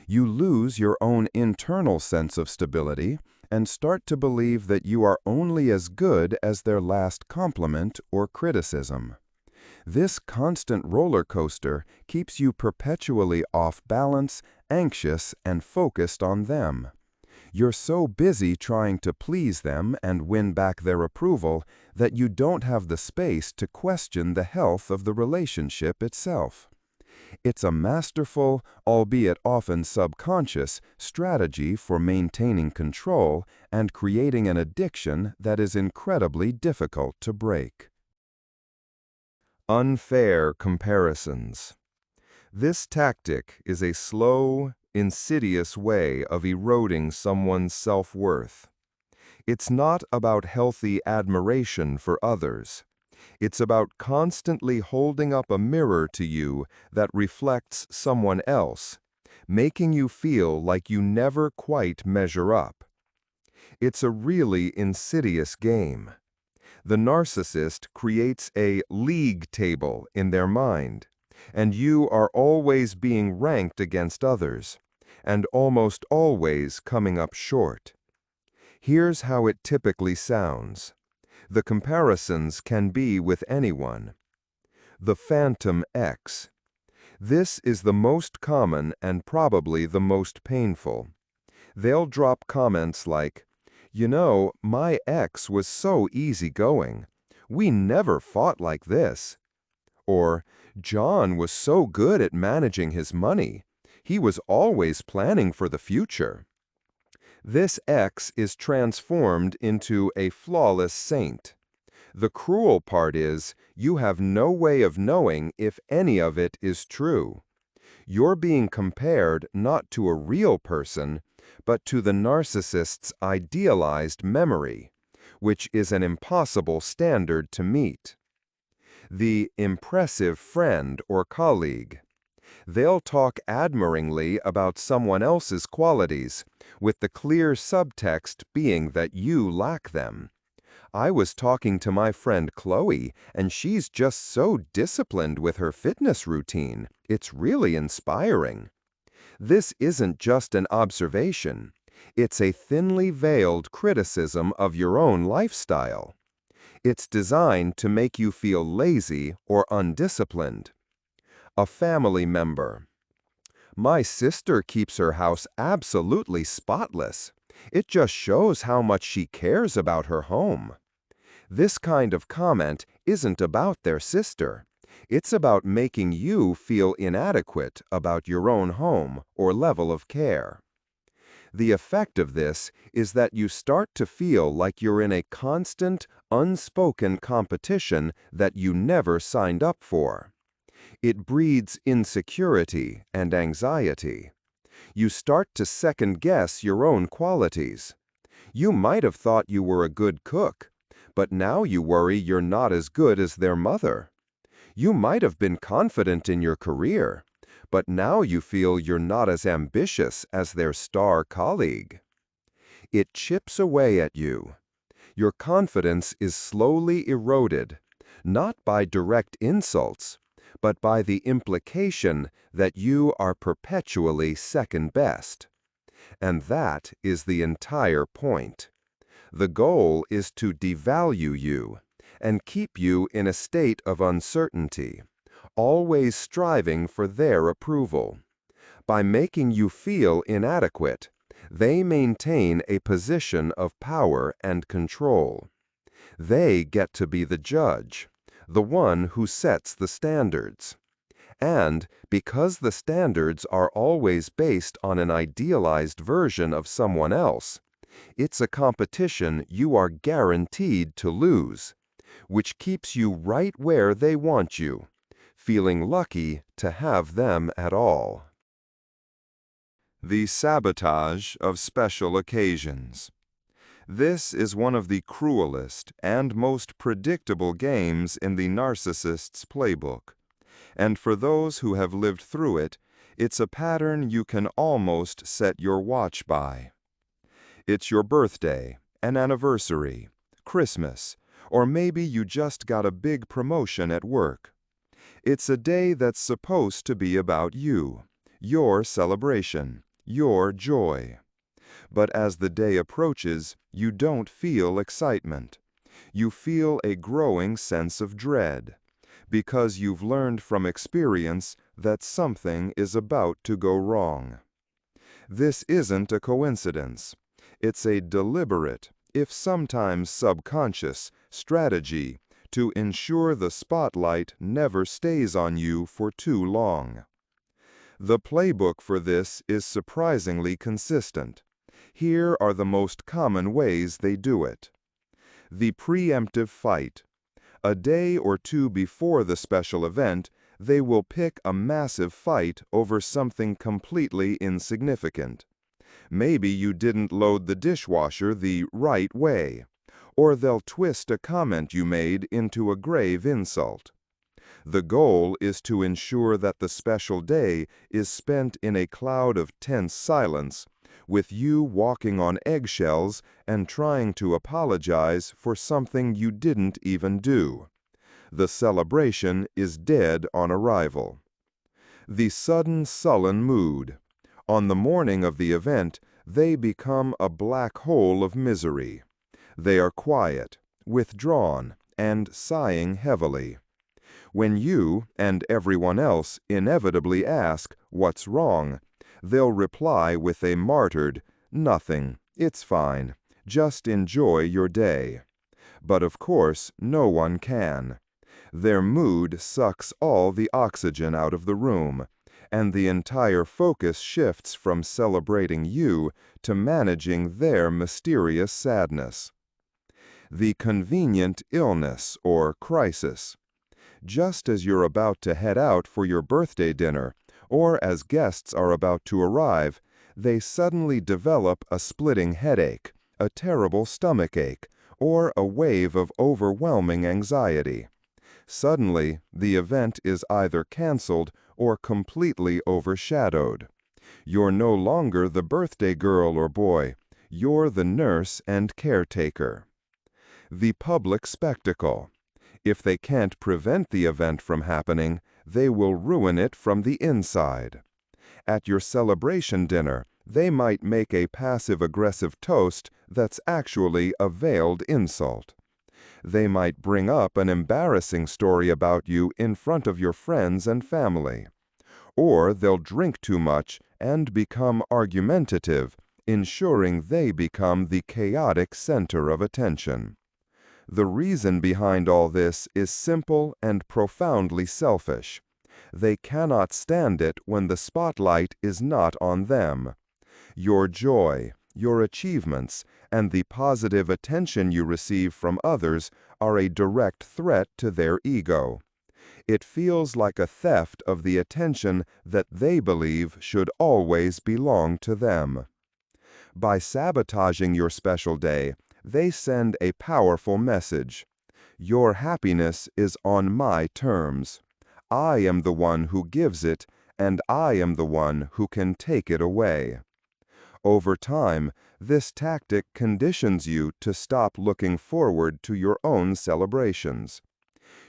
[SPEAKER 2] You lose your own internal sense of stability and start to believe that you are only as good as their last compliment or criticism. This constant roller coaster keeps you perpetually off balance, anxious, and focused on them. You're so busy trying to please them and win back their approval that you don't have the space to question the health of the relationship itself. It's a masterful, albeit often subconscious, strategy for maintaining control and creating an addiction that is incredibly difficult to break.
[SPEAKER 1] Unfair comparisons. This tactic is a slow, insidious way of eroding someone's self-worth. It's not about healthy admiration for others. It's about constantly holding up a mirror to you that reflects someone else, making you feel like you never quite measure up. It's a really insidious game. The narcissist creates a league table in their mind, and you are always being ranked against others, and almost always coming up short. Here's how it typically sounds. The comparisons can be with anyone. The Phantom X. This is the most common and probably the most painful. They'll drop comments like, "You know, my ex was so easygoing. We never fought like this." Or, "John was so good at managing his money. He was always planning for the future." This X is transformed into a flawless saint. The cruel part is, you have no way of knowing if any of it is true. You're being compared not to a real person, but to the narcissist's idealized memory, which is an impossible standard to meet. The impressive friend or colleague. They'll talk admiringly about someone else's qualities, with the clear subtext being that you lack them. "I was talking to my friend Chloe, and she's just so disciplined with her fitness routine. It's really inspiring." This isn't just an observation.
[SPEAKER 2] It's a thinly veiled criticism of your own lifestyle. It's designed to make you feel lazy or undisciplined. A family member. My sister keeps her house absolutely spotless. It just shows how much she cares about her home. This kind of comment isn't about their sister. It's about making you feel inadequate about your own home or level of care. The effect of this is that you start to feel like you're in a constant, unspoken competition that you never signed up for. It breeds insecurity and anxiety. You start to second-guess your own qualities. You might have thought you were a good cook, but now you worry you're not as good as their mother. You might have been confident in your career, but now you feel you're not as ambitious as their star colleague. It chips away at you. Your confidence is slowly eroded, not by direct insults, but by the implication that you are perpetually second best. And that is the entire point. The goal is to devalue you and keep you in a state of uncertainty, always striving for their approval. By making you feel inadequate, they maintain a position of power and control. They get to be the judge, the one who sets the standards. And because the standards are always based on an idealized version of someone else, it's a competition you are guaranteed to lose, which keeps you right where they want you, feeling lucky to have them at all.
[SPEAKER 1] The sabotage of special occasions. This is one of the cruelest and most predictable games in the narcissist's playbook. And for those who have lived through it, it's a pattern you can almost set your watch by. It's your birthday, an anniversary, Christmas, or maybe you just got a big promotion at work. It's a day that's supposed to be about you, your celebration, your joy. But as the day approaches, you don't feel excitement. You feel a growing sense of dread, because you've learned from experience that something is about to go wrong. This isn't a coincidence. It's a deliberate, if sometimes subconscious, strategy to ensure the spotlight never stays on you for too long. The playbook for this is surprisingly consistent. Here are the most common ways they do it. The preemptive fight. A day or two before the special event, they will pick a massive fight over something completely insignificant. Maybe you didn't load the dishwasher the right way, or they'll twist a comment you made into a grave insult. The goal is to ensure that the special day is spent in a cloud of tense silence, with you walking on eggshells and trying to apologize for something you didn't even do. The celebration is dead on arrival. The sudden sullen mood. On the morning of the event, they become a black hole of misery. They are quiet, withdrawn, and sighing heavily. When you and everyone else inevitably ask, "What's wrong?" they'll reply with a martyred, "Nothing, it's fine, just enjoy your day." But of course, no one can. Their mood sucks all the oxygen out of the room, and the entire focus shifts from celebrating you to managing their mysterious sadness. The convenient illness or crisis. Just as you're about to head out for your birthday dinner, or as guests are about to arrive, they suddenly develop a splitting headache, a terrible stomachache, or a wave of overwhelming anxiety. Suddenly, the event is either canceled or completely overshadowed. You're no longer the birthday girl or boy. You're the nurse and caretaker. The public spectacle. If they can't prevent the event from happening, they will ruin it from the inside. At your celebration dinner,
[SPEAKER 2] They might make a passive-aggressive toast that's actually a veiled insult. They might bring up an embarrassing story about you in front of your friends and family. Or they'll drink too much and become argumentative, ensuring they become the chaotic center of attention. The reason behind all this is simple and profoundly selfish. They cannot stand it when the spotlight is not on them. Your joy, your achievements, and the positive attention you receive from others are a direct threat to their ego. It feels like a theft of the attention that they believe should always belong to them. By sabotaging your special day, they send a powerful message. Your happiness is on my terms. I am the one who gives it, and I am the one who can take it away. Over time, this tactic conditions you to stop looking forward to your own celebrations.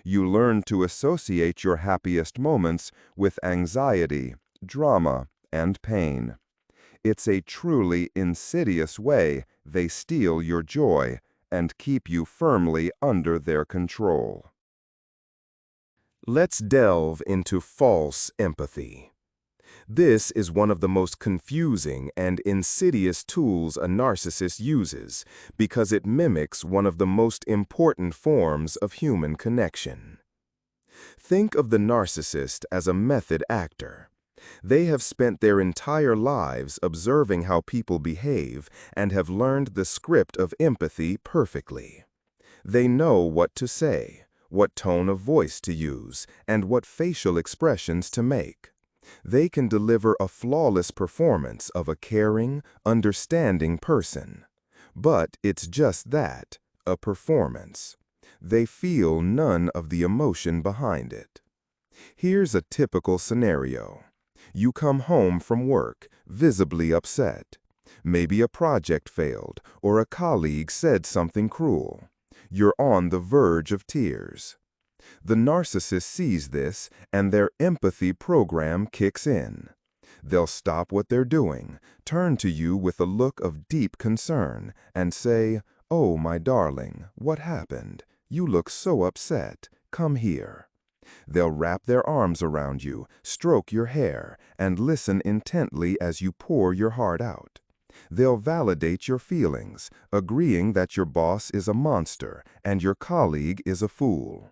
[SPEAKER 2] You learn to associate your happiest moments with anxiety, drama, and pain. It's a truly insidious way they steal your joy and keep you firmly under their control.
[SPEAKER 1] Let's delve into false empathy. This is one of the most confusing and insidious tools a narcissist uses because it mimics one of the most important forms of human connection. Think of the narcissist as a method actor. They have spent their entire lives observing how people behave and have learned the script of empathy perfectly. They know what to say, what tone of voice to use, and what facial expressions to make. They can deliver a flawless performance of a caring, understanding person. But it's just that, a performance. They feel none of the emotion behind it. Here's a typical scenario. You come home from work, visibly upset. Maybe a project failed, or a colleague said something cruel. You're on the verge of tears. The narcissist sees this, and their empathy program kicks in. They'll stop what they're doing, turn to you with a look of deep concern, and say, "Oh, my darling, what happened? You look so upset. Come here." They'll wrap their arms around you, stroke your hair, and listen intently as you pour your heart out. They'll validate your feelings, agreeing that your boss is a monster and your colleague is a fool.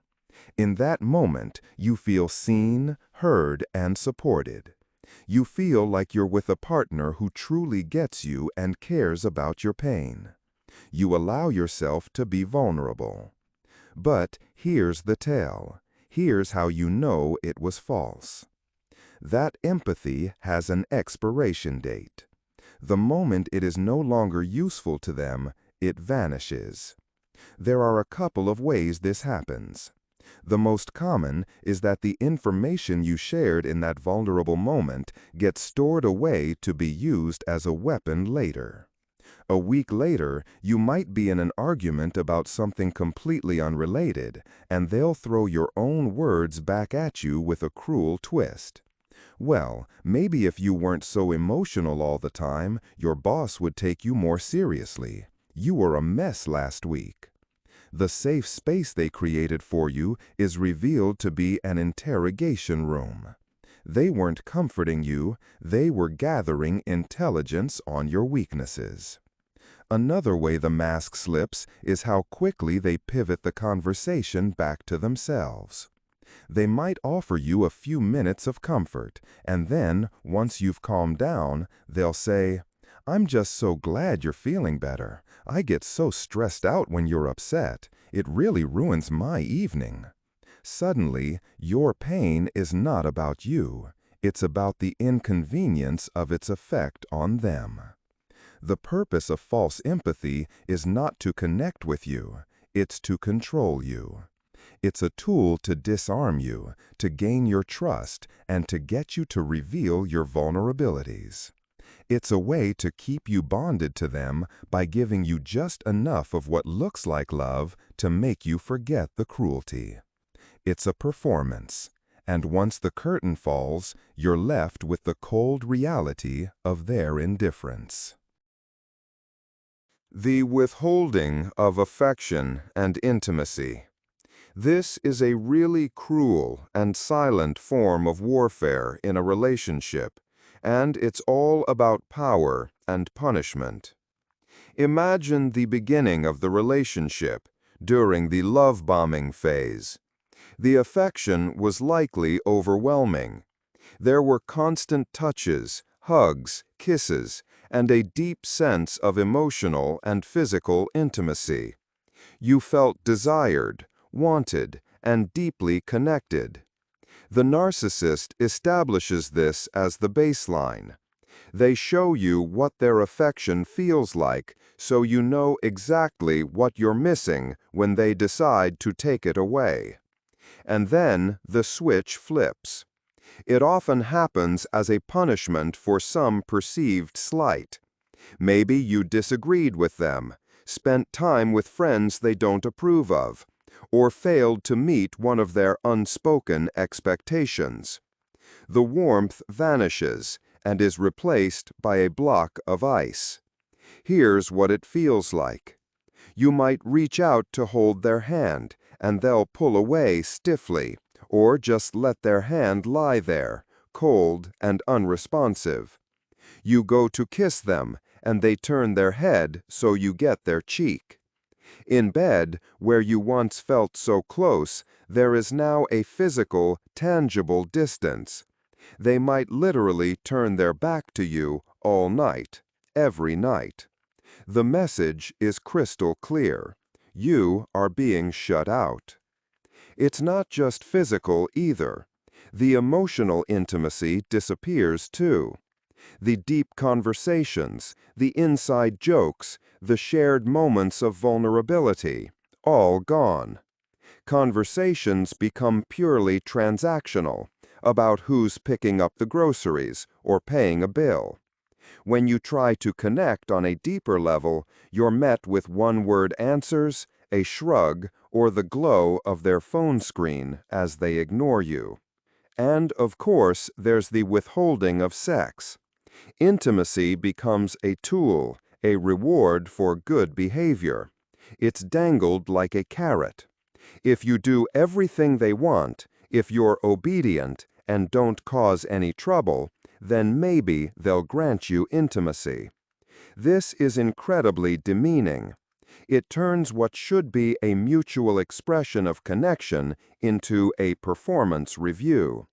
[SPEAKER 1] In that moment, you feel seen, heard, and supported. You feel like you're with a partner who truly gets you and cares about your pain. You allow yourself to be vulnerable. But here's the tale. Here's how you know it was false. That empathy has an expiration date. The moment it is no longer useful to them, it vanishes. There are a couple of ways this happens. The most common is that the information you shared in that vulnerable moment gets stored away to be used as a weapon later. A week later, you might be in an argument about something completely unrelated, and they'll throw your own words back at you with a cruel twist. Well, maybe if you weren't so emotional all the time, your boss would take you more seriously. You were a mess last week. The safe space they created for you is revealed to be an interrogation room. They weren't comforting you, they were gathering intelligence on your weaknesses. Another way the mask slips is how quickly they pivot the conversation back to themselves. They might offer you a few minutes of comfort, and then, once you've calmed down, they'll say, "I'm just so glad you're feeling better. I get so stressed out when you're upset. It really ruins my evening." Suddenly, your pain is not about you. It's about the inconvenience of its effect on them. The purpose of false empathy is not to connect with you. It's to control you. It's a tool to disarm you, to gain your trust, and to get you to reveal your vulnerabilities. It's a way to keep you bonded to them by giving you just enough of what looks like love to make you forget the cruelty. It's a performance,
[SPEAKER 2] And once the curtain falls, you're left with the cold reality of their indifference.
[SPEAKER 1] The withholding of affection and intimacy. This is a really cruel and silent form of warfare in a relationship, and it's all about power and punishment. Imagine the beginning of the relationship, during the love-bombing phase. The affection was likely overwhelming. There were constant touches, hugs, kisses, and a deep sense of emotional and physical intimacy. You felt desired, wanted, and deeply connected. The narcissist establishes this as the baseline. They show you what their affection feels like, so you know exactly what you're missing when they decide to take it away. And then the switch flips. It often happens as a punishment for some perceived slight. Maybe you disagreed with them, spent time with friends they don't approve of, or failed to meet one of their unspoken expectations. The warmth vanishes and is replaced by a block of ice. Here's what it feels like. You might reach out to hold their hand, and they'll pull away stiffly, or just let their hand lie there, cold and unresponsive. You go to kiss them, and they turn their head so you get their cheek. In bed, where you once felt so close, there is now a physical, tangible distance. They might literally turn their back to you all night, every night. The message is crystal clear. You are being shut out. It's not just physical either. The emotional intimacy disappears too. The deep conversations, the inside jokes, the shared moments of vulnerability, all gone. Conversations become purely transactional, about who's picking up the groceries or paying a bill. When you try to connect on a deeper level, you're met with one-word answers, a shrug, or the glow of their phone screen as they ignore you. And, of course, there's the withholding of sex. Intimacy becomes a tool, a reward for good behavior. It's dangled like a carrot. If you do everything they want, if you're obedient and don't cause any trouble, then maybe they'll grant you intimacy. This is incredibly demeaning. It turns what should be a mutual expression of connection into a performance review.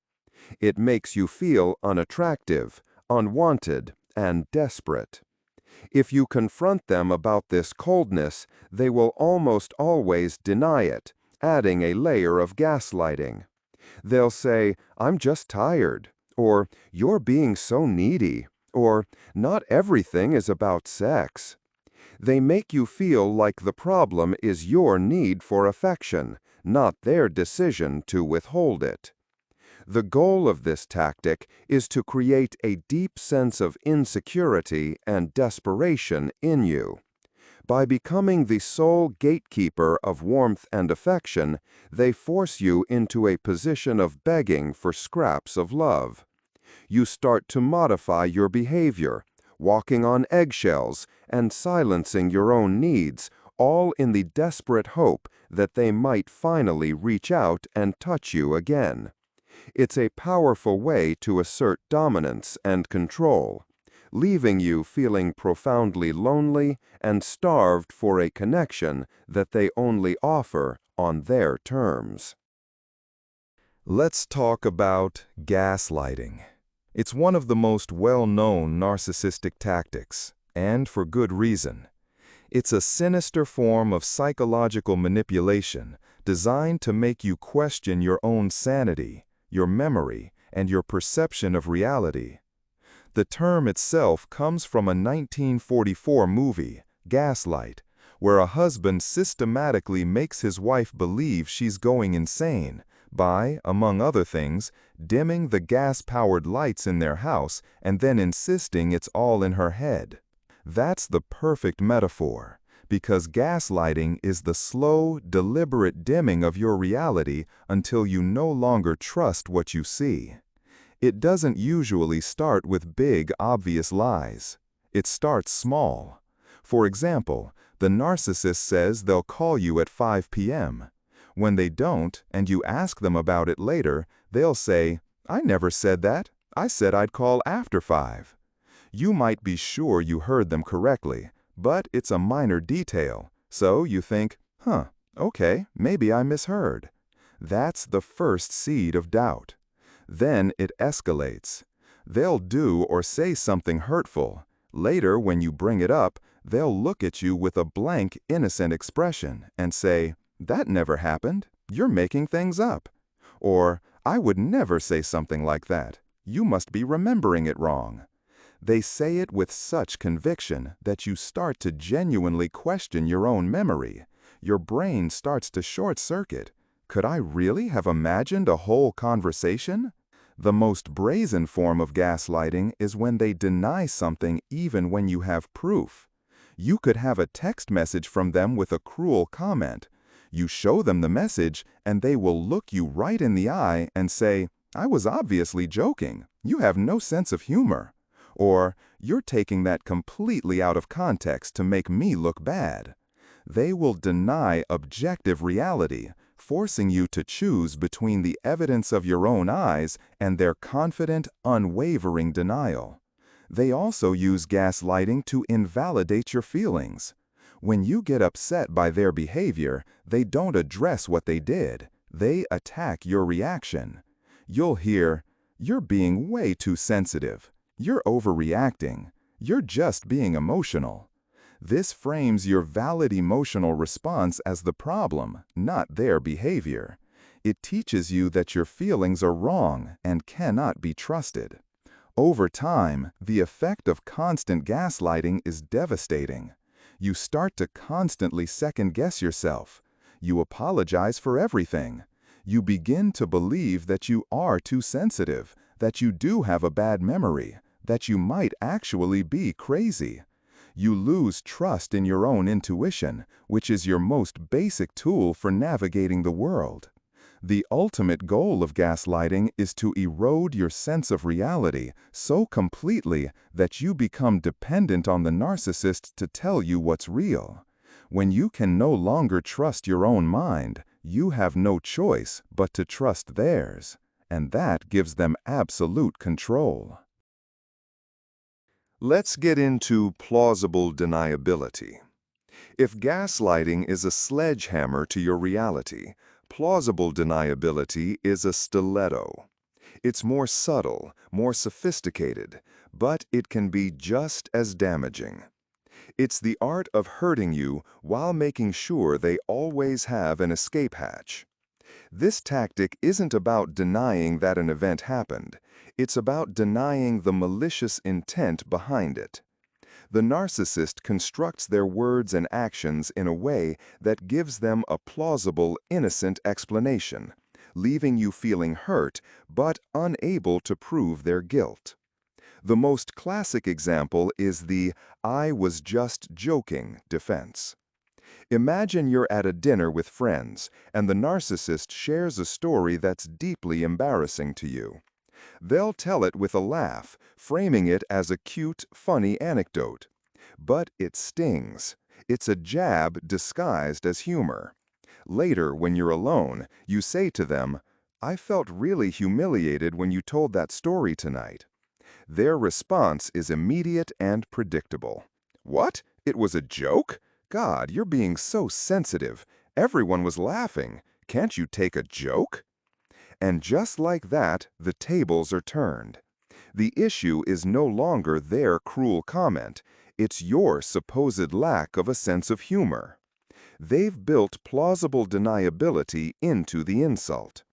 [SPEAKER 1] It makes you feel unattractive, unwanted, and desperate. If you confront them about this coldness, they will almost always deny it, adding a layer of gaslighting. They'll say, "I'm just tired," or "You're being so needy," or "Not everything is about sex." They make you feel like the problem is your need for affection, not their decision to withhold it. The goal of this tactic is to create a deep sense of insecurity and desperation in you. By becoming the sole gatekeeper of warmth and affection, they force you into a position of begging for scraps of love. You start to modify your behavior, walking on eggshells and silencing your own needs, all in the desperate hope that they might finally reach out and touch you again. It's a powerful way to assert dominance and control, leaving you feeling profoundly lonely and starved for a connection that they only offer on their terms.
[SPEAKER 2] Let's talk about gaslighting. It's one of the most well-known narcissistic tactics, and for good reason. It's a sinister form of psychological manipulation designed to make you question your own sanity, your memory, and your perception of reality. The term itself comes from a 1944 movie, Gaslight, where a husband systematically makes his wife believe she's going insane by, among other things, dimming the gas-powered lights in their house and then insisting it's all in her head. That's the perfect metaphor, because gaslighting is the slow, deliberate dimming of your reality until you no longer trust what you see. It doesn't usually start with big, obvious lies. It starts small. For example, the narcissist says they'll call you at 5 p.m. When they don't, and you ask them about it later, they'll say, "I never said that. I said I'd call after 5. You might be sure you heard them correctly, but it's a minor detail, so you think, okay, maybe I misheard." That's the first seed of doubt. Then it escalates. They'll do or say something hurtful. Later, when you bring it up, they'll look at you with a blank, innocent expression and say, "That never happened. You're making things up." Or, "I would never say something like that. You must be remembering it wrong." They say it with such conviction that you start to genuinely question your own memory. Your brain starts to short-circuit. Could I really have imagined a whole conversation? The most brazen form of gaslighting is when they deny something even when you have proof. You could have a text message from them with a cruel comment. You show them the message, and they will look you right in the eye and say, "I was obviously joking. You have no sense of humor." Or, "You're taking that completely out of context to make me look bad." They will deny objective reality, forcing you to choose between the evidence of your own eyes and their confident, unwavering denial. They also use gaslighting to invalidate your feelings. When you get upset by their behavior, they don't address what they did. They attack your reaction. You'll hear, "You're being way too sensitive. You're overreacting. You're just being emotional." This frames your valid emotional response as the problem, not their behavior. It teaches you that your feelings are wrong and cannot be trusted. Over time, the effect of constant gaslighting is devastating. You start to constantly second-guess yourself. You apologize for everything. You begin to believe that you are too sensitive, that you do have a bad memory, that you might actually be crazy. You lose trust in your own intuition, which is your most basic tool for navigating the world. The ultimate goal of gaslighting is to erode your sense of reality so completely that you become dependent on the narcissist to tell you what's real. When you can no longer trust your own mind, you have no choice but to trust theirs, and that gives them absolute control.
[SPEAKER 1] Let's get into plausible deniability. If gaslighting is a sledgehammer to your reality, plausible deniability is a stiletto. It's more subtle, more sophisticated, but it can be just as damaging. It's the art of hurting you while making sure they always have an escape hatch. This tactic isn't about denying that an event happened. It's about denying the malicious intent behind it. The narcissist constructs their words and actions in a way that gives them a plausible, innocent explanation, leaving you feeling hurt but unable to prove their guilt. The most classic example is the "I was just joking" defense. Imagine you're at a dinner with friends, and the narcissist shares a story that's deeply embarrassing to you. They'll tell it with a laugh, framing it as a cute, funny anecdote. But it stings. It's a jab disguised as humor. Later, when you're alone, you say to them, "I felt really humiliated when you told that story tonight." Their response is immediate and predictable. "What? It was a joke? God, you're being so sensitive. Everyone was laughing. Can't you take a joke?" And just like that, the tables are turned. The issue is no longer their cruel comment. It's your supposed lack of a sense of humor. They've built plausible deniability into the insult.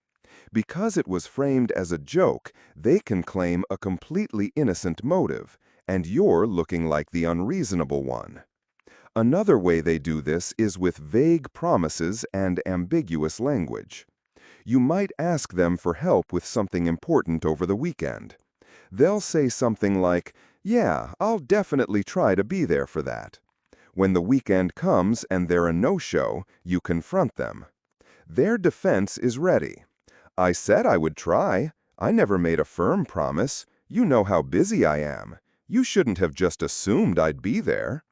[SPEAKER 1] Because it was framed as a joke, they can claim a completely innocent motive, and you're looking like the unreasonable one. Another way they do this is with vague promises and ambiguous language. You might ask them for help with something important over the weekend. They'll say something like, "Yeah, I'll definitely try to be there for that."
[SPEAKER 2] When the weekend comes and they're a no-show, you confront them. Their defense is ready. I said I would try. I never made a firm promise. You know how busy I am. You shouldn't have just assumed I'd be there.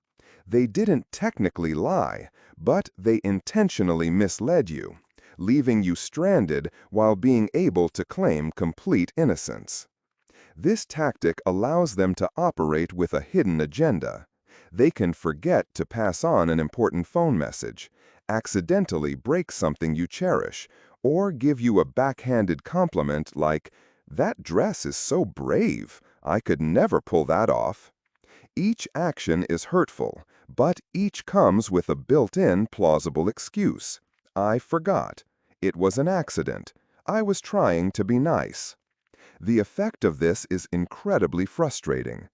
[SPEAKER 2] They didn't technically lie, but they intentionally misled you, leaving you stranded while being able to claim complete innocence. This tactic allows them to operate with a hidden agenda. They can forget to pass on an important phone message, accidentally break something you cherish, or give you a backhanded compliment like, "That dress is so brave. I could never pull that off." Each action is hurtful, but each comes with a built-in plausible excuse. "I forgot. It was an accident. I was trying to be nice." The effect of this is incredibly frustrating.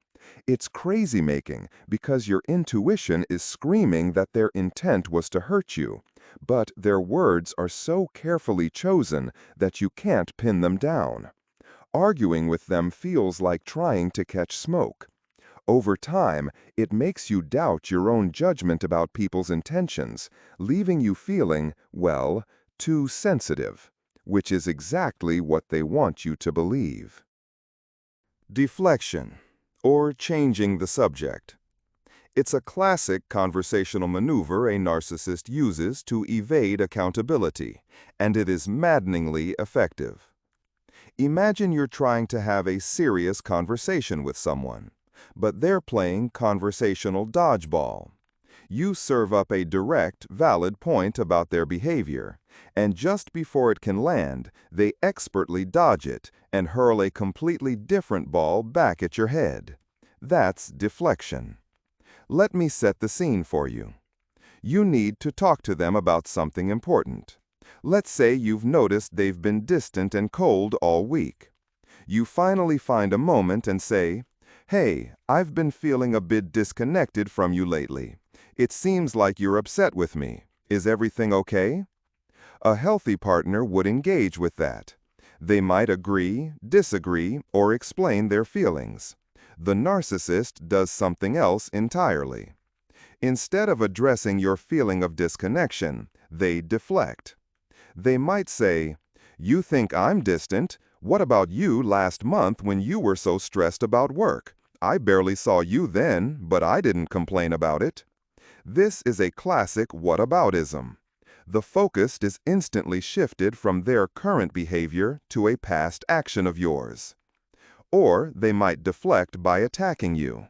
[SPEAKER 2] It's crazy-making because your intuition is screaming that their intent was to hurt you, but their words are so carefully chosen that you can't pin them down. Arguing with them feels like trying to catch smoke. Over time, it makes you doubt your own judgment about people's intentions, leaving you feeling, well, too sensitive, which is exactly what they want you to believe. Deflection, or changing the subject. It's a classic conversational maneuver a narcissist uses to evade accountability, and it is maddeningly effective. Imagine you're trying to have a serious conversation with someone, but they're playing conversational dodgeball. You serve up a direct, valid point about their behavior, and just before it can land, they expertly dodge it and hurl a completely different ball back at your head. That's deflection. Let me set the scene for you. You need to talk to them about something important. Let's say you've noticed they've been distant and cold all week. You finally find a moment and say, "Hey, I've been feeling a bit disconnected from you lately. It seems like you're upset with me. Is everything okay?" A healthy partner would engage with that. They might agree, disagree, or explain their feelings. The narcissist does something else entirely. Instead of addressing your feeling of disconnection, they deflect. They might say, "You think I'm distant? What about you last month when you were so stressed about work? I barely saw you then, but I didn't complain about it." This is a classic whataboutism. The focus is instantly shifted from their current behavior to a past action of yours. Or they might deflect by attacking you.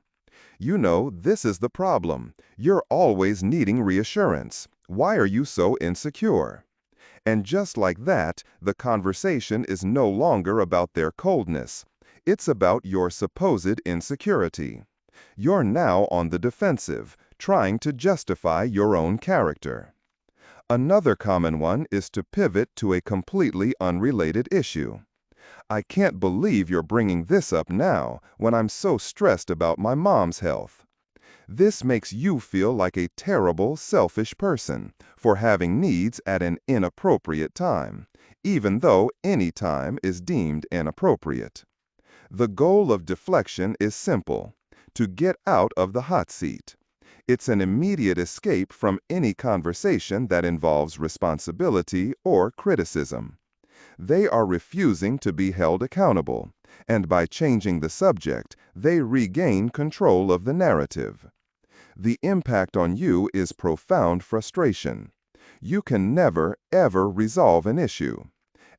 [SPEAKER 2] "You know, this is the problem. You're always needing reassurance. Why are you so insecure?" And just like that, the conversation is no longer about their coldness. It's about your supposed insecurity. You're now on the defensive, trying to justify your own character. Another common one is to pivot to a completely unrelated issue. "I can't believe you're bringing this up now, when I'm so stressed about my mom's health." This makes you feel like a terrible, selfish person for having needs at an inappropriate time, even though any time is deemed inappropriate. The goal of deflection is simple: to get out of the hot seat. It's an immediate escape from any conversation that involves responsibility or criticism. They are refusing to be held accountable, and by changing the subject, they regain control of the narrative. The impact on you is profound frustration. You can never, ever resolve an issue.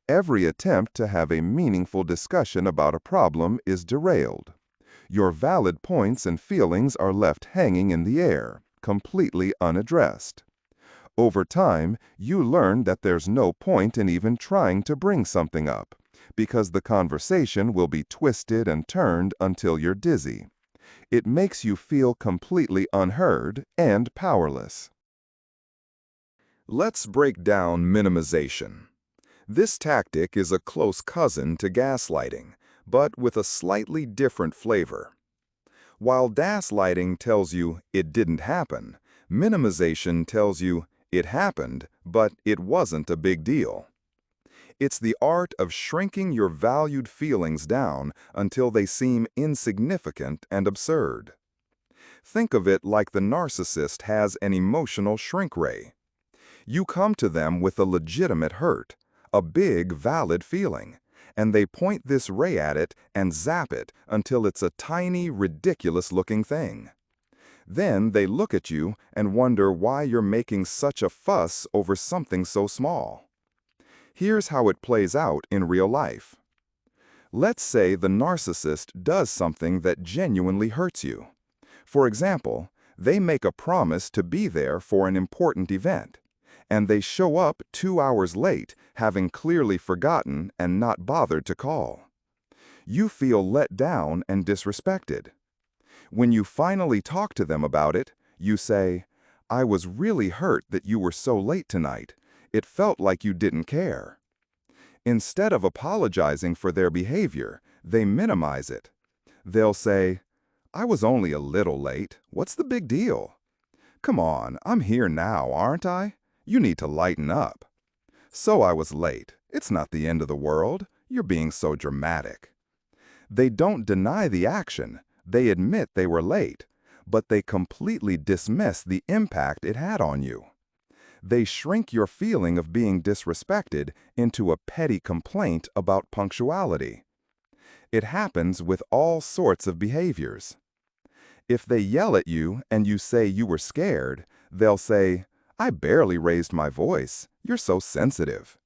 [SPEAKER 2] Every attempt to have a meaningful discussion about a problem is derailed. Your valid points and feelings are left hanging in the air, completely unaddressed. Over time, you learn that there's no point in even trying to bring something up, because the conversation will be twisted and turned until you're dizzy. It makes you feel completely unheard and powerless.
[SPEAKER 1] Let's break down minimization. This tactic is a close cousin to gaslighting, but with a slightly different flavor. While gaslighting tells you it didn't happen, minimization tells you it happened, but it wasn't a big deal. It's the art of shrinking your valued feelings down until they seem insignificant and absurd. Think of it like the narcissist has an emotional shrink ray. You come to them with a legitimate hurt, a big, valid feeling, and they point this ray at it and zap it until it's a tiny, ridiculous-looking thing. Then they look at you and wonder why you're making such a fuss over something so small. Here's how it plays out in real life. Let's say the narcissist does something that genuinely hurts you. For example, they make a promise to be there for an important event, and they show up 2 hours late, having clearly forgotten and not bothered to call. You feel let down and disrespected. When you finally talk to them about it, you say, "I was really hurt that you were so late tonight. It felt like you didn't care." Instead of apologizing for their behavior, they minimize it. They'll say, "I was only a little late. What's the big deal? Come on, I'm here now, aren't I? You need to lighten up. So I was late. It's not the end of the world. You're being so dramatic." They don't deny the action. They admit they were late, but they completely dismiss the impact it had on you. They shrink your feeling of being disrespected into a petty complaint about punctuality. It happens with all sorts of behaviors. If they yell at you and you say you were scared, they'll say, "I barely raised my voice. You're so sensitive."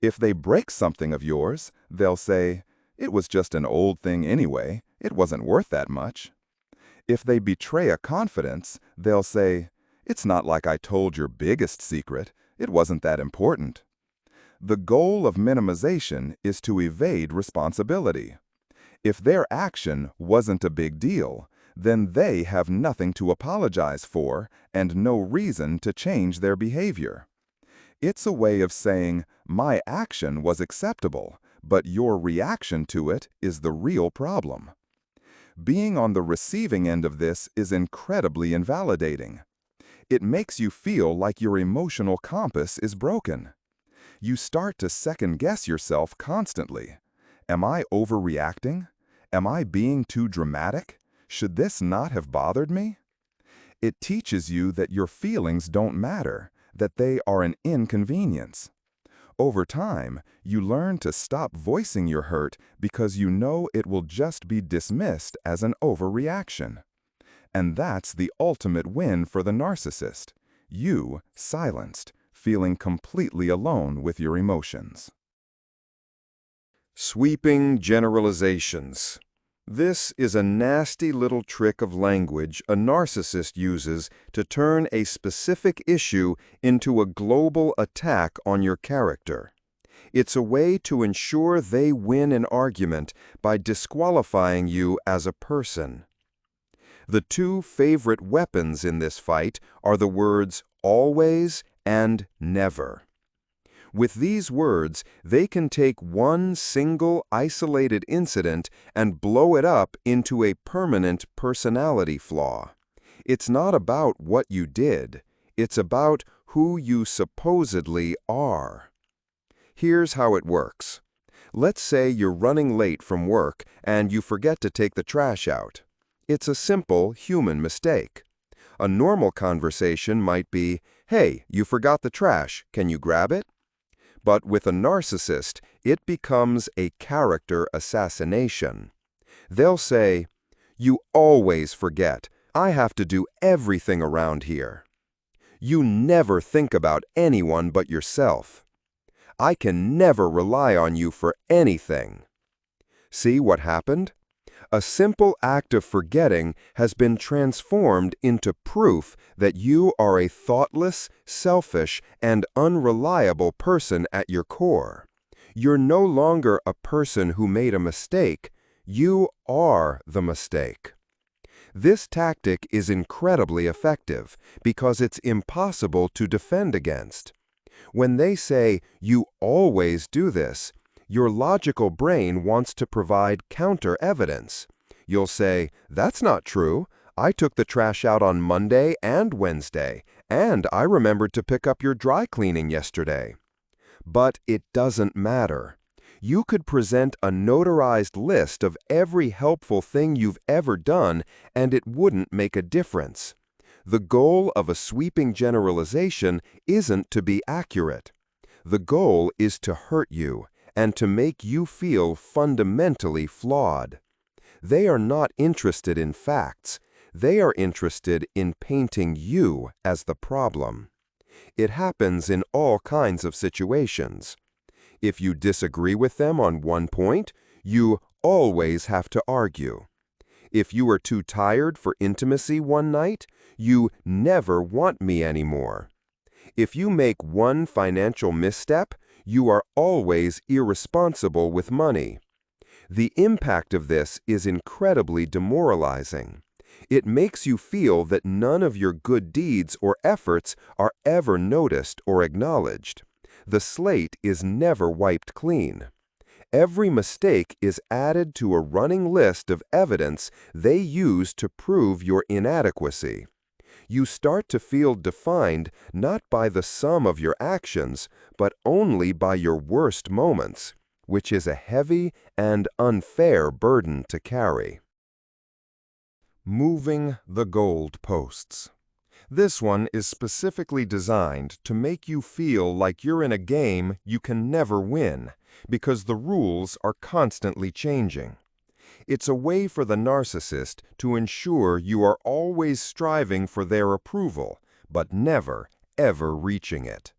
[SPEAKER 1] If they break something of yours, they'll say, "It was just an old thing anyway. It wasn't worth that much." If they betray a confidence, they'll say, "It's not like I told your biggest secret. It wasn't that important." The goal of minimization is to evade responsibility. If their action wasn't a big deal, then they have nothing to apologize for and no reason to change their behavior. It's a way of saying, "My action was acceptable, but your reaction to it is the real problem." Being on the receiving end of this is incredibly invalidating. It makes you feel like your emotional compass is broken. You start to second-guess yourself constantly. Am I overreacting? Am I being too dramatic? Should this not have bothered me? It teaches you that your feelings don't matter, that they are an inconvenience. Over time, you learn to stop voicing your hurt because you know it will just be dismissed as an overreaction. And that's the ultimate win for the narcissist. You, silenced, feeling completely alone with your emotions.
[SPEAKER 2] Sweeping generalizations. This is a nasty little trick of language a narcissist uses to turn a specific issue into a global attack on your character. It's a way to ensure they win an argument by disqualifying you as a person. The two favorite weapons in this fight are the words always and never. With these words, they can take one single isolated incident and blow it up into a permanent personality flaw. It's not about what you did. It's about who you supposedly are. Here's how it works. Let's say you're running late from work and you forget to take the trash out. It's a simple human mistake. A normal conversation might be, "Hey, you forgot the trash. Can you grab it?" But with a narcissist, it becomes a character assassination. They'll say, "You always forget. I have to do everything around here. You never think about anyone but yourself. I can never rely on you for anything." See what happened? A simple act of forgetting has been transformed into proof that you are a thoughtless, selfish, and unreliable person at your core. You're no longer a person who made a mistake. You are the mistake. This tactic is incredibly effective because it's impossible to defend against. When they say, "You always do this," your logical brain wants to provide counter-evidence. You'll say, "That's not true. I took the trash out on Monday and Wednesday, and I remembered to pick up your dry cleaning yesterday." But it doesn't matter. You could present a notarized list of every helpful thing you've ever done, and it wouldn't make a difference. The goal of a sweeping generalization isn't to be accurate. The goal is to hurt you and to make you feel fundamentally flawed. They are not interested in facts. They are interested in painting you as the problem. It happens in all kinds of situations. If you disagree with them on one point, you always have to argue. If you are too tired for intimacy one night, you never want me anymore. If you make one financial misstep, you are always irresponsible with money. The impact of this is incredibly demoralizing. It makes you feel that none of your good deeds or efforts are ever noticed or acknowledged. The slate is never wiped clean. Every mistake is added to a running list of evidence they use to prove your inadequacy. You start to feel defined not by the sum of your actions, but only by your worst moments, which is a heavy and unfair burden to carry. Moving the goalposts. This one is specifically designed to make you feel like you're in a game you can never win, because the rules are constantly changing. It's a way for the narcissist to ensure you are always striving for their approval, but never, ever reaching it.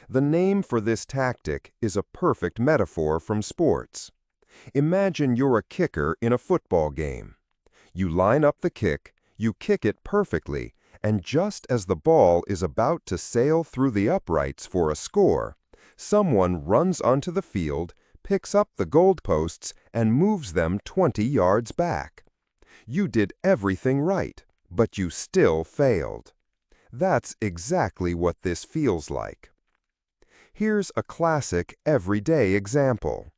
[SPEAKER 2] The name for this tactic is a perfect metaphor from sports. Imagine you're a kicker in a football game. You line up the kick, you kick it perfectly, and just as the ball is about to sail through the uprights for a score, someone runs onto the field, picks up the goalposts, and moves them 20 yards back. You did everything right, but you still failed. That's exactly what this feels like. Here's a classic everyday example.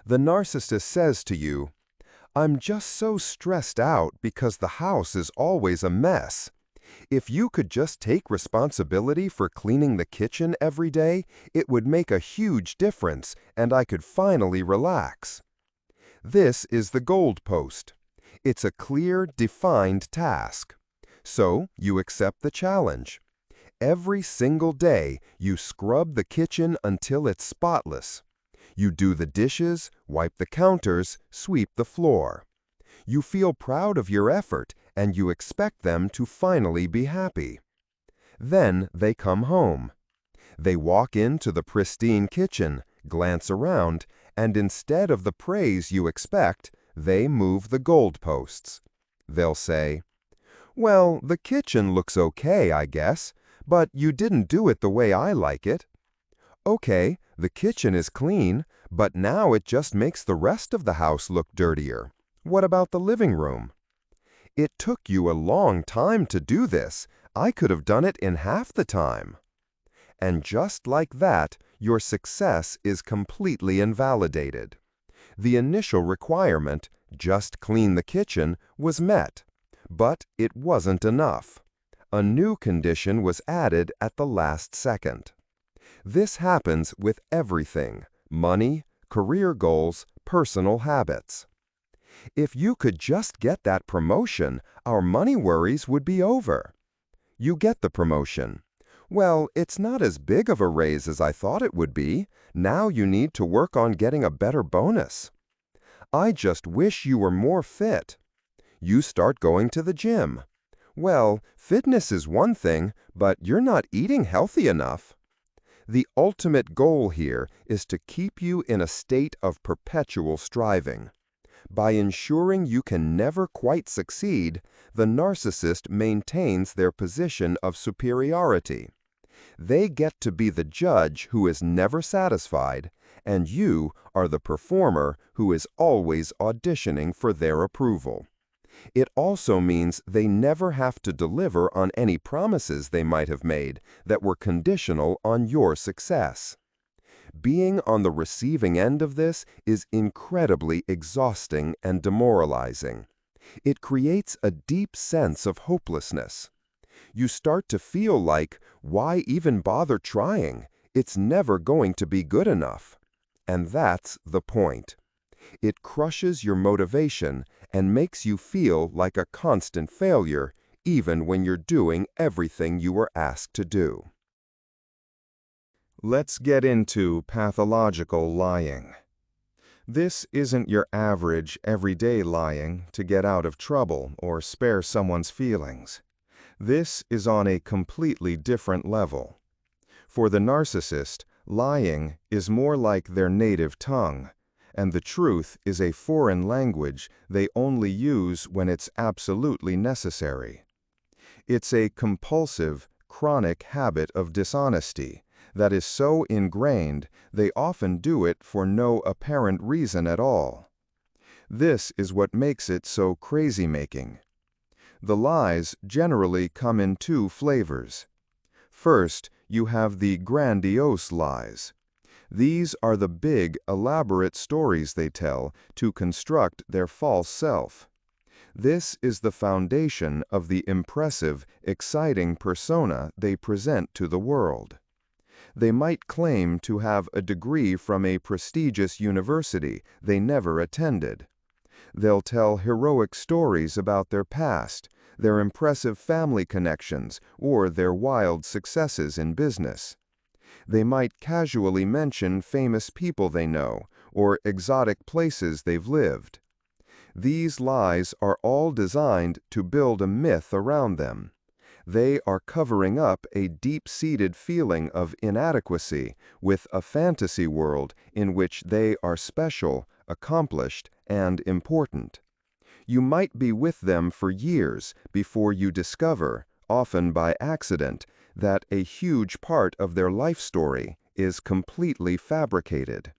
[SPEAKER 2] The narcissist says to you, "I'm just so stressed out because the house is always a mess. If you could just take responsibility for cleaning the kitchen every day, it would make a huge difference and I could finally relax." This is the goalpost. It's a clear, defined task. So you accept the challenge. Every single day, you scrub the kitchen until it's spotless. You do the dishes, wipe the counters, sweep the floor. You feel proud of your effort, and you expect them to finally be happy. Then they come home. They walk into the pristine kitchen, glance around, and instead of the praise you expect, they move the goalposts. They'll say, "Well, the kitchen looks okay, I guess, but you didn't do it the way I like it." "Okay, the kitchen is clean, but now it just makes the rest of the house look dirtier. What about the living room?" "It took you a long time to do this. I could have done it in half the time." And just like that, your success is completely invalidated. The initial requirement, just clean the kitchen, was met. But it wasn't enough. A new condition was added at the last second. This happens with everything: money, career goals, personal habits. "If you could just get that promotion, our money worries would be over." You get the promotion. "Well, it's not as big of a raise as I thought it would be. Now you need to work on getting a better bonus." "I just wish you were more fit." You start going to the gym. "Well, fitness is one thing, but you're not eating healthy enough." The ultimate goal here is to keep you in a state of perpetual striving. By ensuring you can never quite succeed, the narcissist maintains their position of superiority. They get to be the judge who is never satisfied, and you are the performer who is always auditioning for their approval. It also means they never have to deliver on any promises they might have made that were conditional on your success. Being on the receiving end of this is incredibly exhausting and demoralizing. It creates a deep sense of hopelessness. You start to feel like, why even bother trying? It's never going to be good enough. And that's the point. It crushes your motivation and makes you feel like a constant failure, even when you're doing everything you were asked to do.
[SPEAKER 1] Let's get into pathological lying. This isn't your average, everyday lying to get out of trouble or spare someone's feelings. This is on a completely different level. For the narcissist, lying is more like their native tongue, and the truth is a foreign language they only use when it's absolutely necessary. It's a compulsive, chronic habit of dishonesty that is so ingrained they often do it for no apparent reason at all. This is what makes it so crazy-making. The lies generally come in two flavors. First, you have the grandiose lies. These are the big, elaborate stories they tell to construct their false self. This is the foundation of the impressive, exciting persona they present to the world. They might claim to have a degree from a prestigious university they never attended. They'll tell heroic stories about their past, their impressive family connections, or their wild successes in business. They might casually mention famous people they know, or exotic places they've lived. These lies are all designed to build a myth around them. They are covering up a deep-seated feeling of inadequacy with a fantasy world in which they are special, accomplished, and important. You might be with them for years before you discover, often by accident, that a huge part of their life story is completely fabricated.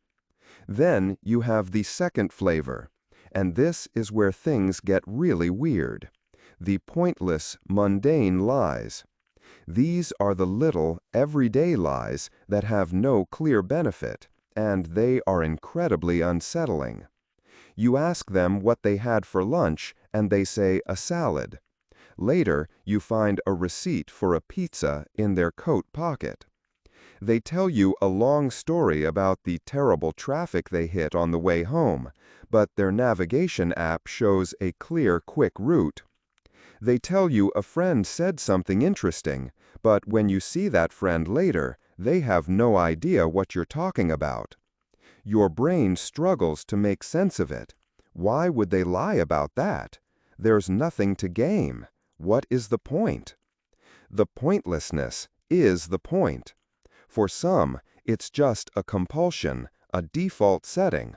[SPEAKER 1] Then you have the second flavor, and this is where things get really weird. The pointless, mundane lies. These are the little, everyday lies that have no clear benefit, and they are incredibly unsettling. You ask them what they had for lunch, and they say a salad. Later, you find a receipt for a pizza in their coat pocket. They tell you a long story about the terrible traffic they hit on the way home, but their navigation app shows a clear, quick route. They tell you a friend said something interesting, but when you see that friend later, they have no idea what you're talking about. Your brain struggles to make sense of it. Why would they lie about that? There's nothing to game. What is the point? The pointlessness is the point. For some, it's just a compulsion, a default setting.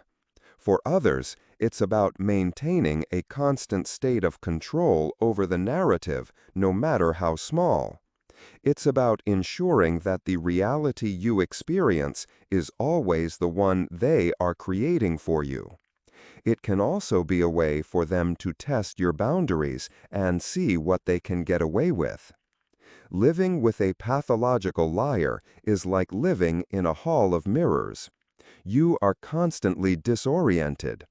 [SPEAKER 1] For others, it's about maintaining a constant state of control over the narrative, no matter how small. It's about ensuring that the reality you experience is always the one they are creating for you. It can also be a way for them to test your boundaries and see what they can get away with. Living with a pathological liar is like living in a hall of mirrors. You are constantly disoriented.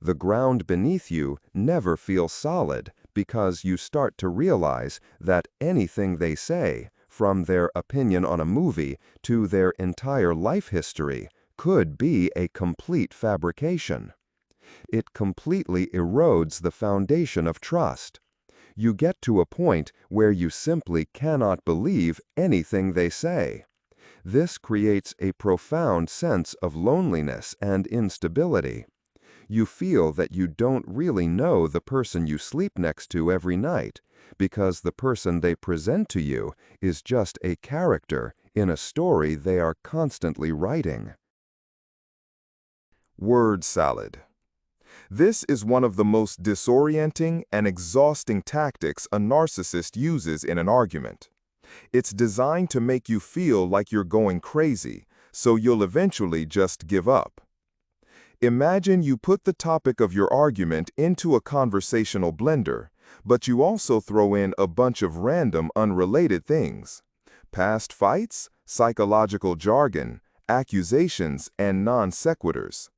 [SPEAKER 1] The ground beneath you never feels solid because you start to realize that anything they say, from their opinion on a movie to their entire life history, could be a complete fabrication. It completely erodes the foundation of trust. You get to a point where you simply cannot believe anything they say. This creates a profound sense of loneliness and instability. You feel that you don't really know the person you sleep next to every night, because the person they present to you is just a character in a story they are constantly writing. Word salad. This is one of the most disorienting and exhausting tactics a narcissist uses in an argument. It's designed to make you feel like you're going crazy, so you'll eventually just give up. Imagine you put the topic of your argument into a conversational blender, but you also throw in a bunch of random, unrelated things. Past fights, psychological jargon, accusations, and non sequiturs.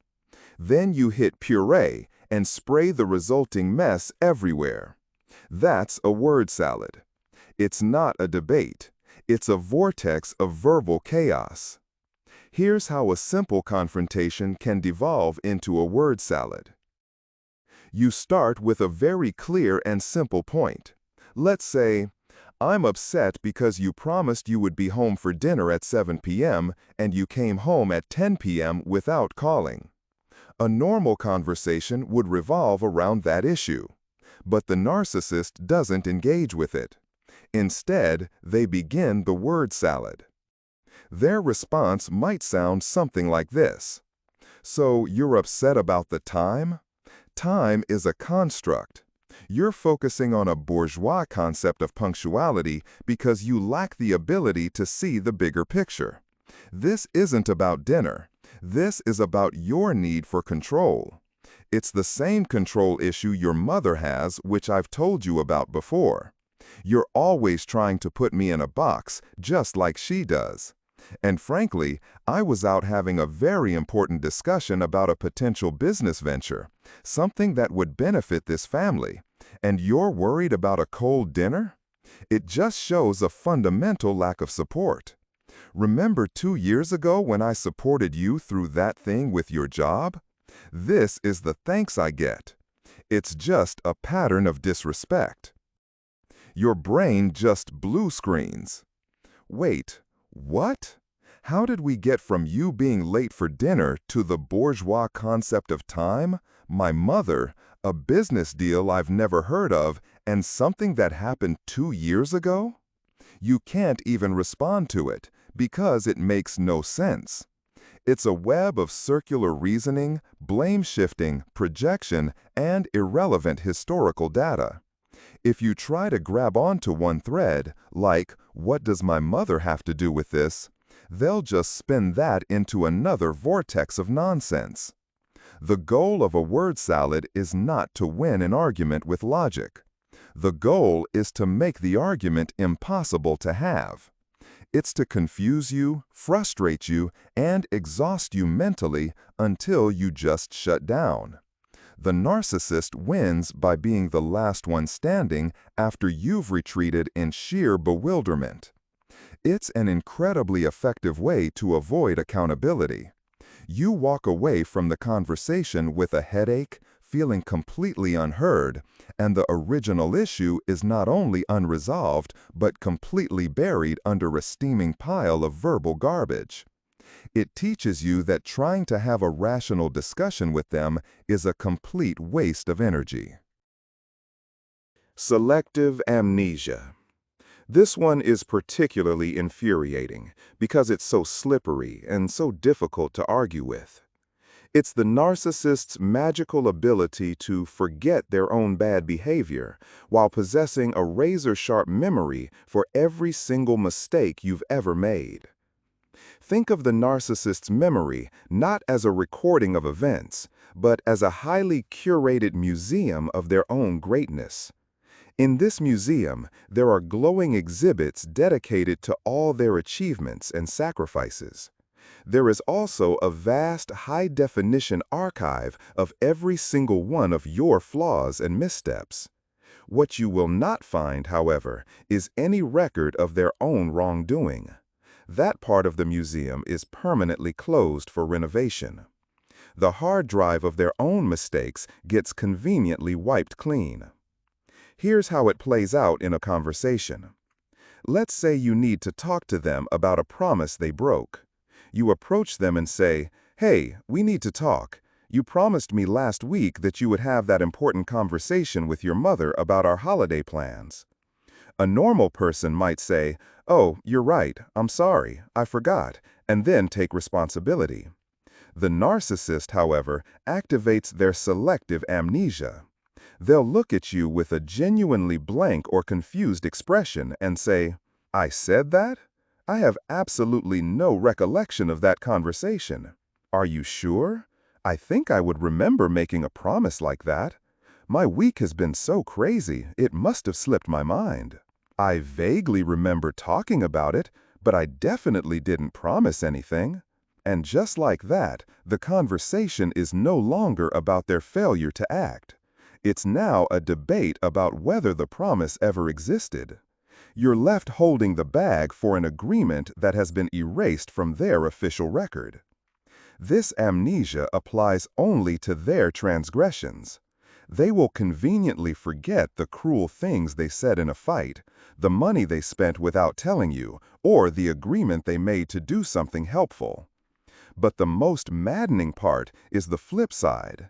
[SPEAKER 1] Then you hit puree and spray the resulting mess everywhere. That's a word salad. It's not a debate. It's a vortex of verbal chaos. Here's how a simple confrontation can devolve into a word salad. You start with a very clear and simple point. Let's say, "I'm upset because you promised you would be home for dinner at 7 p.m. and you came home at 10 p.m. without calling." A normal conversation would revolve around that issue. But the narcissist doesn't engage with it. Instead, they begin the word salad. Their response might sound something like this. "So you're upset about the time? Time is a construct. You're focusing on a bourgeois concept of punctuality because you lack the ability to see the bigger picture. This isn't about dinner. This is about your need for control. It's the same control issue your mother has, which I've told you about before. You're always trying to put me in a box, just like she does. And frankly, I was out having a very important discussion about a potential business venture, something that would benefit this family. And you're worried about a cold dinner? It just shows a fundamental lack of support. Remember 2 years ago when I supported you through that thing with your job? This is the thanks I get. It's just a pattern of disrespect." Your brain just blue screens. Wait, what? How did we get from you being late for dinner to the bourgeois concept of time, my mother, a business deal I've never heard of, and something that happened 2 years ago? You can't even respond to it because it makes no sense. It's a web of circular reasoning, blame shifting, projection, and irrelevant historical data. If you try to grab onto one thread, like, "What does my mother have to do with this?" they'll just spin that into another vortex of nonsense. The goal of a word salad is not to win an argument with logic. The goal is to make the argument impossible to have. It's to confuse you, frustrate you, and exhaust you mentally until you just shut down. The narcissist wins by being the last one standing after you've retreated in sheer bewilderment. It's an incredibly effective way to avoid accountability. You walk away from the conversation with a headache, feeling completely unheard, and the original issue is not only unresolved, but completely buried under a steaming pile of verbal garbage. It teaches you that trying to have a rational discussion with them is a complete waste of energy. Selective amnesia. This one is particularly infuriating because it's so slippery and so difficult to argue with. It's the narcissist's magical ability to forget their own bad behavior while possessing a razor-sharp memory for every single mistake you've ever made. Think of the narcissist's memory not as a recording of events, but as a highly curated museum of their own greatness. In this museum, there are glowing exhibits dedicated to all their achievements and sacrifices. There is also a vast, high-definition archive of every single one of your flaws and missteps. What you will not find, however, is any record of their own wrongdoing. That part of the museum is permanently closed for renovation. The hard drive of their own mistakes gets conveniently wiped clean. Here's how it plays out in a conversation. Let's say you need to talk to them about a promise they broke. You approach them and say, "Hey, we need to talk. You promised me last week that you would have that important conversation with your mother about our holiday plans." A normal person might say, "Oh, you're right, I'm sorry, I forgot," and then take responsibility. The narcissist, however, activates their selective amnesia. They'll look at you with a genuinely blank or confused expression and say, "I said that? I have absolutely no recollection of that conversation. Are you sure? I think I would remember making a promise like that. My week has been so crazy, it must have slipped my mind. I vaguely remember talking about it, but I definitely didn't promise anything." And just like that, the conversation is no longer about their failure to act. It's now a debate about whether the promise ever existed.
[SPEAKER 2] You're left holding the bag for an agreement that has been erased from their official record. This amnesia applies only to their transgressions. They will conveniently forget the cruel things they said in a fight, the money they spent without telling you, or the agreement they made to do something helpful. But the most maddening part is the flip side.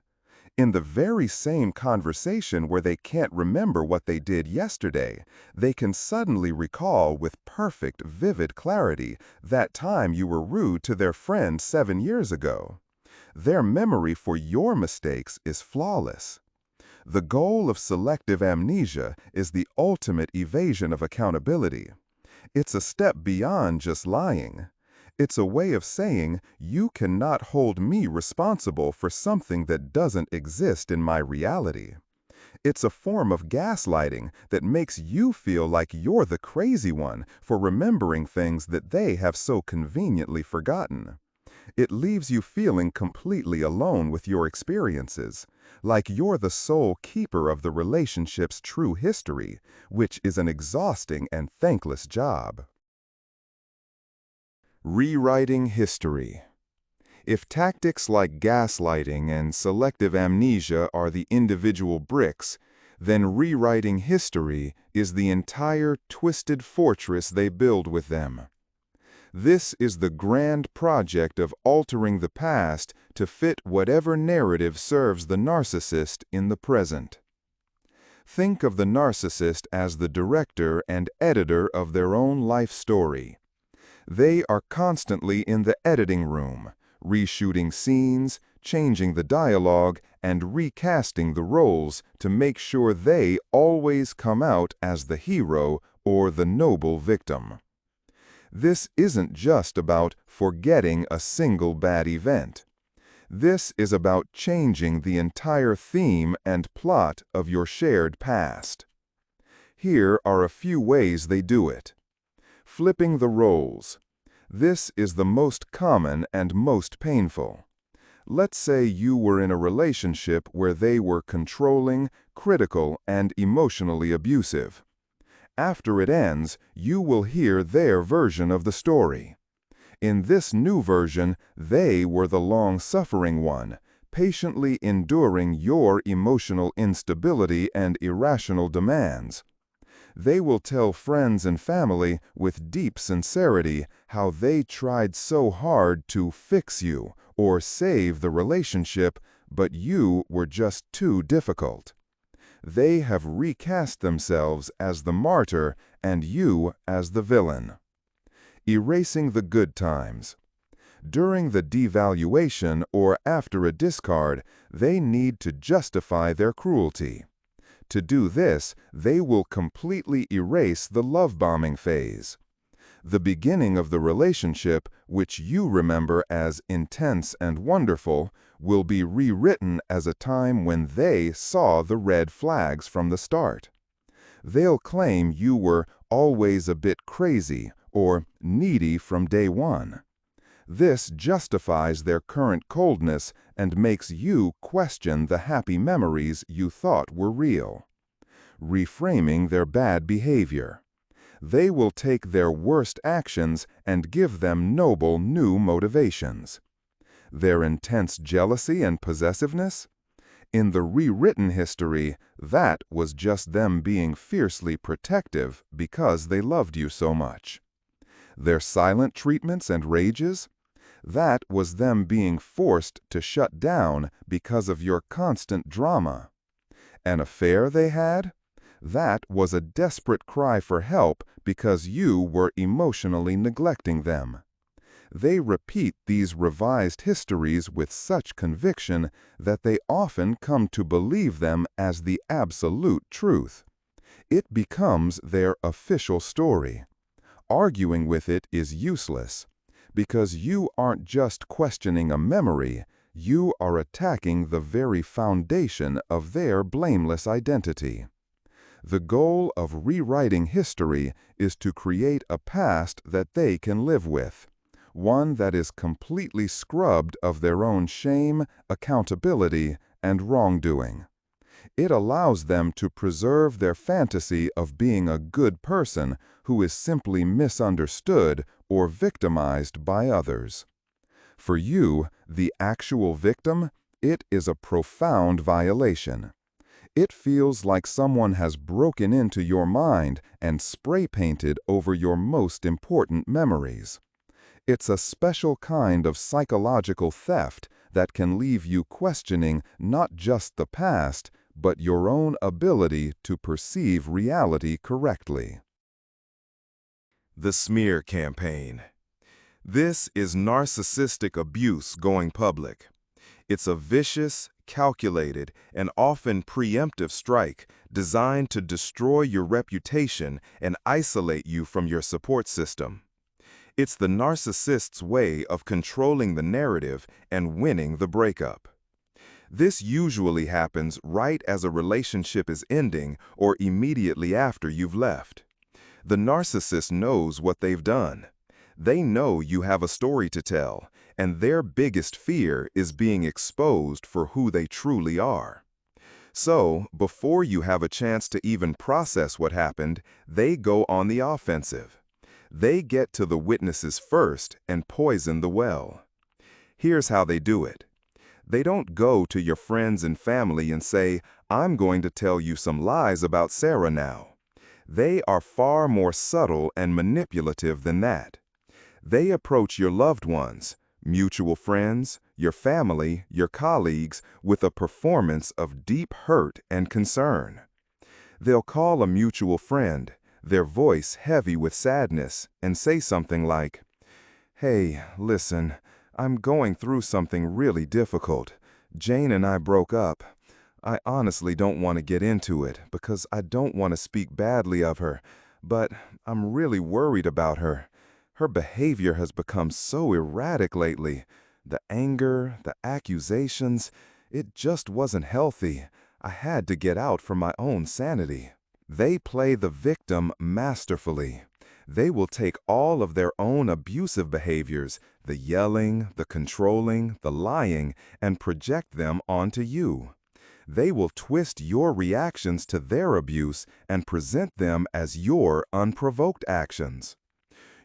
[SPEAKER 2] In the very same conversation where they can't remember what they did yesterday, they can suddenly recall with perfect, vivid clarity that time you were rude to their friend 7 years ago. Their memory for your mistakes is flawless. The goal of selective amnesia is the ultimate evasion of accountability. It's a step beyond just lying. It's a way of saying, you cannot hold me responsible for something that doesn't exist in my reality. It's a form of gaslighting that makes you feel like you're the crazy one for remembering things that they have so conveniently forgotten. It leaves you feeling completely alone with your experiences, like you're the sole keeper of the relationship's true history, which is an exhausting and thankless job.
[SPEAKER 1] Rewriting history. If tactics like gaslighting and selective amnesia are the individual bricks, then rewriting history is the entire twisted fortress they build with them. This is the grand project of altering the past to fit whatever narrative serves the narcissist in the present. Think of the narcissist as the director and editor of their own life story. They are constantly in the editing room, reshooting scenes, changing the dialogue, and recasting the roles to make sure they always come out as the hero or the noble victim. This isn't just about forgetting a single bad event. This is about changing the entire theme and plot of your shared past. Here are a few ways they do it. Flipping the roles. This is the most common and most painful. Let's say you were in a relationship where they were controlling, critical, and emotionally abusive. After it ends, you will hear their version of the story. In this new version, they were the long-suffering one, patiently enduring your emotional instability and irrational demands. They will tell friends and family with deep sincerity how they tried so hard to fix you or save the relationship, but you were just too difficult. They have recast themselves as the martyr and you as the villain. Erasing the good times. During the devaluation or after a discard, they need to justify their cruelty. To do this, they will completely erase the love-bombing phase. The beginning of the relationship, which you remember as intense and wonderful, will be rewritten as a time when they saw the red flags from the start. They'll claim you were always a bit crazy or needy from day one. This justifies their current coldness and makes you question the happy memories you thought were real. Reframing their bad behavior. They will take their worst actions and give them noble new motivations. Their intense jealousy and possessiveness? In the rewritten history, that was just them being fiercely protective because they loved you so much. Their silent treatments and rages? That was them being forced to shut down because of your constant drama. An affair they had? That was a desperate cry for help because you were emotionally neglecting them. They repeat these revised histories with such conviction that they often come to believe them as the absolute truth. It becomes their official story. Arguing with it is useless, because you aren't just questioning a memory, you are attacking the very foundation of their blameless identity. The goal of rewriting history is to create a past that they can live with, one that is completely scrubbed of their own shame, accountability, and wrongdoing.
[SPEAKER 2] It allows them to preserve their fantasy of being a good person who is simply misunderstood or victimized by others. For you, the actual victim, it is a profound violation. It feels like someone has broken into your mind and spray-painted over your most important memories. It's a special kind of psychological theft that can leave you questioning not just the past, but your own ability to perceive reality correctly.
[SPEAKER 1] The smear campaign. This is narcissistic abuse going public. It's a vicious, calculated, and often preemptive strike designed to destroy your reputation and isolate you from your support system. It's the narcissist's way of controlling the narrative and winning the breakup. This usually happens right as a relationship is ending or immediately after you've left. The narcissist knows what they've done. They know you have a story to tell, and their biggest fear is being exposed for who they truly are. So, before you have a chance to even process what happened, they go on the offensive. They get to the witnesses first and poison the well. Here's how they do it. They don't go to your friends and family and say, "I'm going to tell you some lies about Sarah now." They are far more subtle and manipulative than that. They approach your loved ones, mutual friends, your family, your colleagues, with a performance of deep hurt and concern. They'll call a mutual friend, their voice heavy with sadness, and say something like, "Hey, listen, I'm going through something really difficult. Jane and I broke up. I honestly don't want to get into it because I don't want to speak badly of her, but I'm really worried about her. Her behavior has become so erratic lately. The anger, the accusations, it just wasn't healthy. I had to get out for my own sanity." They play the victim masterfully. They will take all of their own abusive behaviors, the yelling, the controlling, the lying, and project them onto you. They will twist your reactions to their abuse and present them as your unprovoked actions.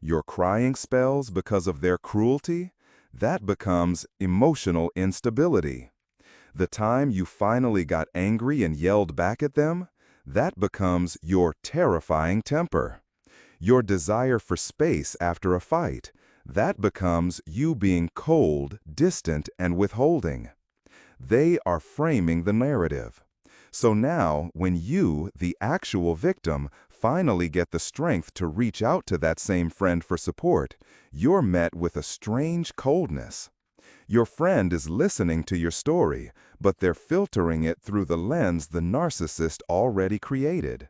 [SPEAKER 1] Your crying spells because of their cruelty, that becomes emotional instability. The time you finally got angry and yelled back at them, that becomes your terrifying temper. Your desire for space after a fight, that becomes you being cold, distant, and withholding. They are framing the narrative. So now, when you, the actual victim, finally get the strength to reach out to that same friend for support, you're met with a strange coldness. Your friend is listening to your story, but they're filtering it through the lens the narcissist already created.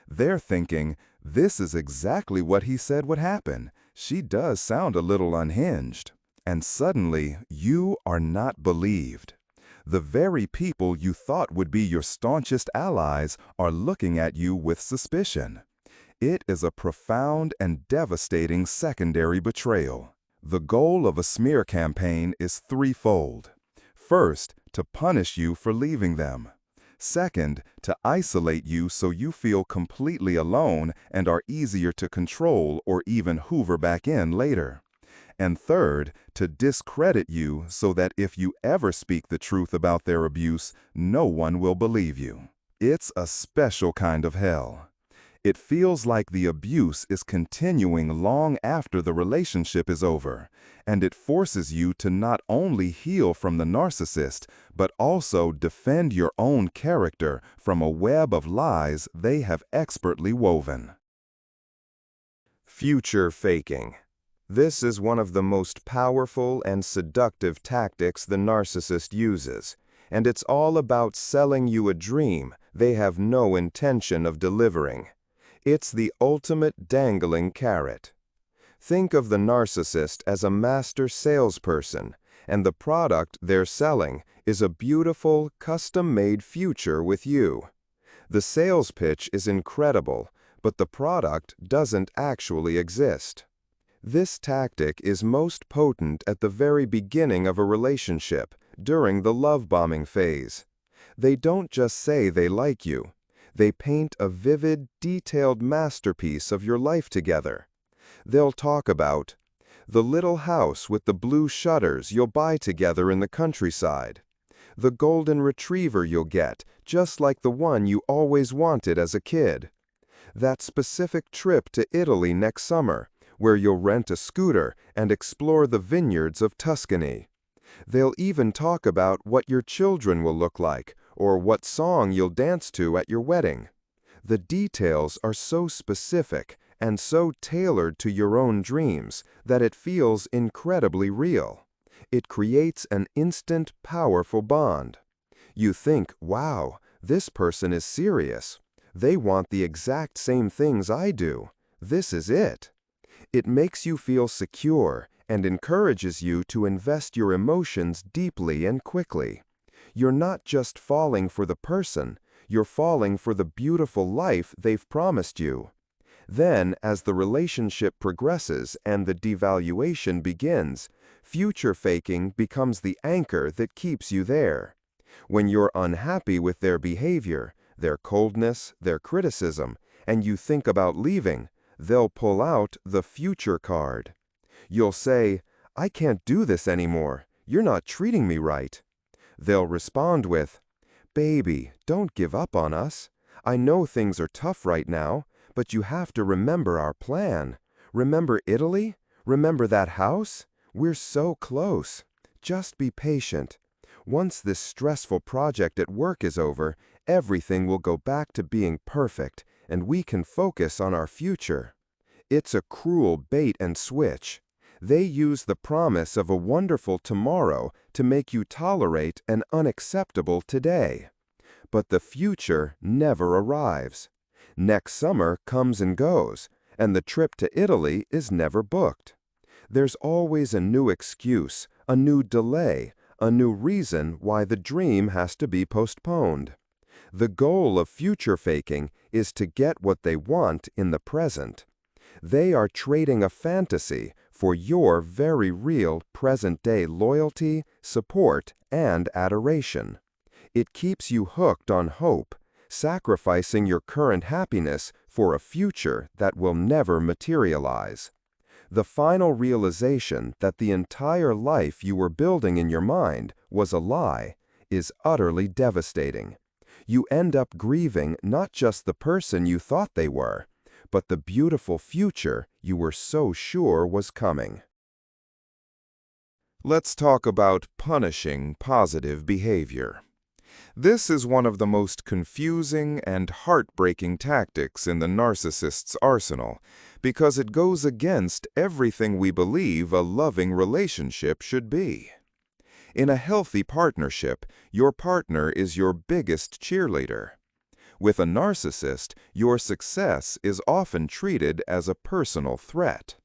[SPEAKER 1] They're thinking, "This is exactly what he said would happen. She does sound a little unhinged." And suddenly, you are not believed. The very people you thought would be your staunchest allies are looking at you with suspicion. It is a profound and devastating secondary betrayal. The goal of a smear campaign is threefold. First, to punish you for leaving them. Second, to isolate you so you feel completely alone and are easier to control or even hoover back in later. And third, to discredit you so that if you ever speak the truth about their abuse, no one will believe you. It's a special kind of hell. It feels like the abuse is continuing long after the relationship is over, and it forces you to not only heal from the narcissist, but also defend your own character from a web of lies they have expertly woven. Future faking. This is one of the most powerful and seductive tactics the narcissist uses, and it's all about selling you a dream they have no intention of delivering. It's the ultimate dangling carrot. Think of the narcissist as a master salesperson, and the product they're selling is a beautiful, custom-made future with you. The sales pitch is incredible, but the product doesn't actually exist. This tactic is most potent at the very beginning of a relationship, during the love bombing phase. They don't just say they like you. They paint a vivid, detailed masterpiece of your life together. They'll talk about the little house with the blue shutters you'll buy together in the countryside, the golden retriever you'll get, just like the one you always wanted as a kid, that specific trip to Italy next summer, where you'll rent a scooter and explore the vineyards of Tuscany. They'll even talk about what your children will look like, or what song you'll dance to at your wedding. The details are so specific and so tailored to your own dreams that it feels incredibly real. It creates an instant, powerful bond. You think, wow, this person is serious. They want the exact same things I do. This is it. It makes you feel secure and encourages you to invest your emotions deeply and quickly. You're not just falling for the person, you're falling for the beautiful life they've promised you. Then, as the relationship progresses and the devaluation begins, future faking becomes the anchor that keeps you there. When you're unhappy with their behavior, their coldness, their criticism, and you think about leaving, they'll pull out the future card. You'll say, "I can't do this anymore. You're not treating me right." They'll respond with, "Baby, don't give up on us. I know things are tough right now, but you have to remember our plan. Remember Italy? Remember that house? We're so close. Just be patient. Once this stressful project at work is over, everything will go back to being perfect, and we can focus on our future." It's a cruel bait and switch. They use the promise of a wonderful tomorrow to make you tolerate an unacceptable today. But the future never arrives. Next summer comes and goes, and the trip to Italy is never booked. There's always a new excuse, a new delay, a new reason why the dream has to be postponed. The goal of future faking is to get what they want in the present. They are trading a fantasy for your very real present-day loyalty, support, and adoration. It keeps you hooked on hope, sacrificing your current happiness for a future that will never materialize. The final realization that the entire life you were building in your mind was a lie is utterly devastating. You end up grieving not just the person you thought they were, but the beautiful future you were so sure was coming. Let's talk about punishing positive behavior. This is one of the most confusing and heartbreaking tactics in the narcissist's arsenal, because it goes against everything we believe a loving relationship should be. In a healthy partnership, your partner is your biggest cheerleader. With a narcissist, your success is often treated as a personal threat.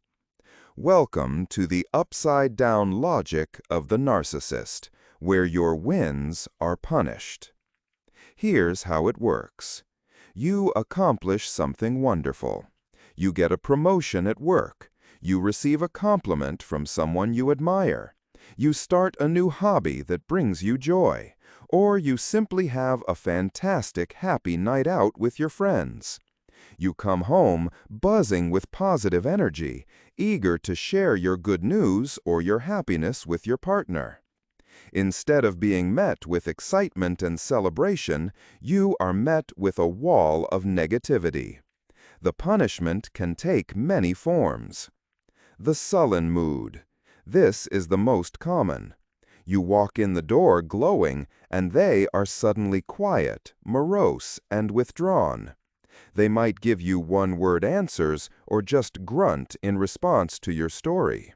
[SPEAKER 1] Welcome to the upside-down logic of the narcissist, where your wins are punished. Here's how it works. You accomplish something wonderful. You get a promotion at work. You receive a compliment from someone you admire. You start a new hobby that brings you joy. Or you simply have a fantastic, happy night out with your friends. You come home buzzing with positive energy, eager to share your good news or your happiness with your partner. Instead of being met with excitement and celebration, you are met with a wall of negativity. The punishment can take many forms. The sullen mood. This is the most common. You walk in the door glowing, and they are suddenly quiet, morose, and withdrawn. They might give you one-word answers or just grunt in response to your story.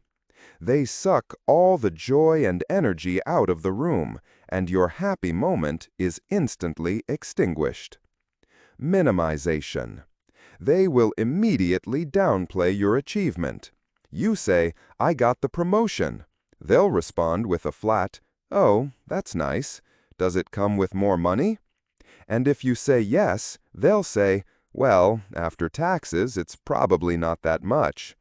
[SPEAKER 1] They suck all the joy and energy out of the room, and your happy moment is instantly extinguished. Minimization. They will immediately downplay your achievement. You say, "I got the promotion." They'll respond with a flat, "Oh, that's nice. Does it come with more money?" And if you say yes, they'll say, "Well, after taxes, it's probably not that much."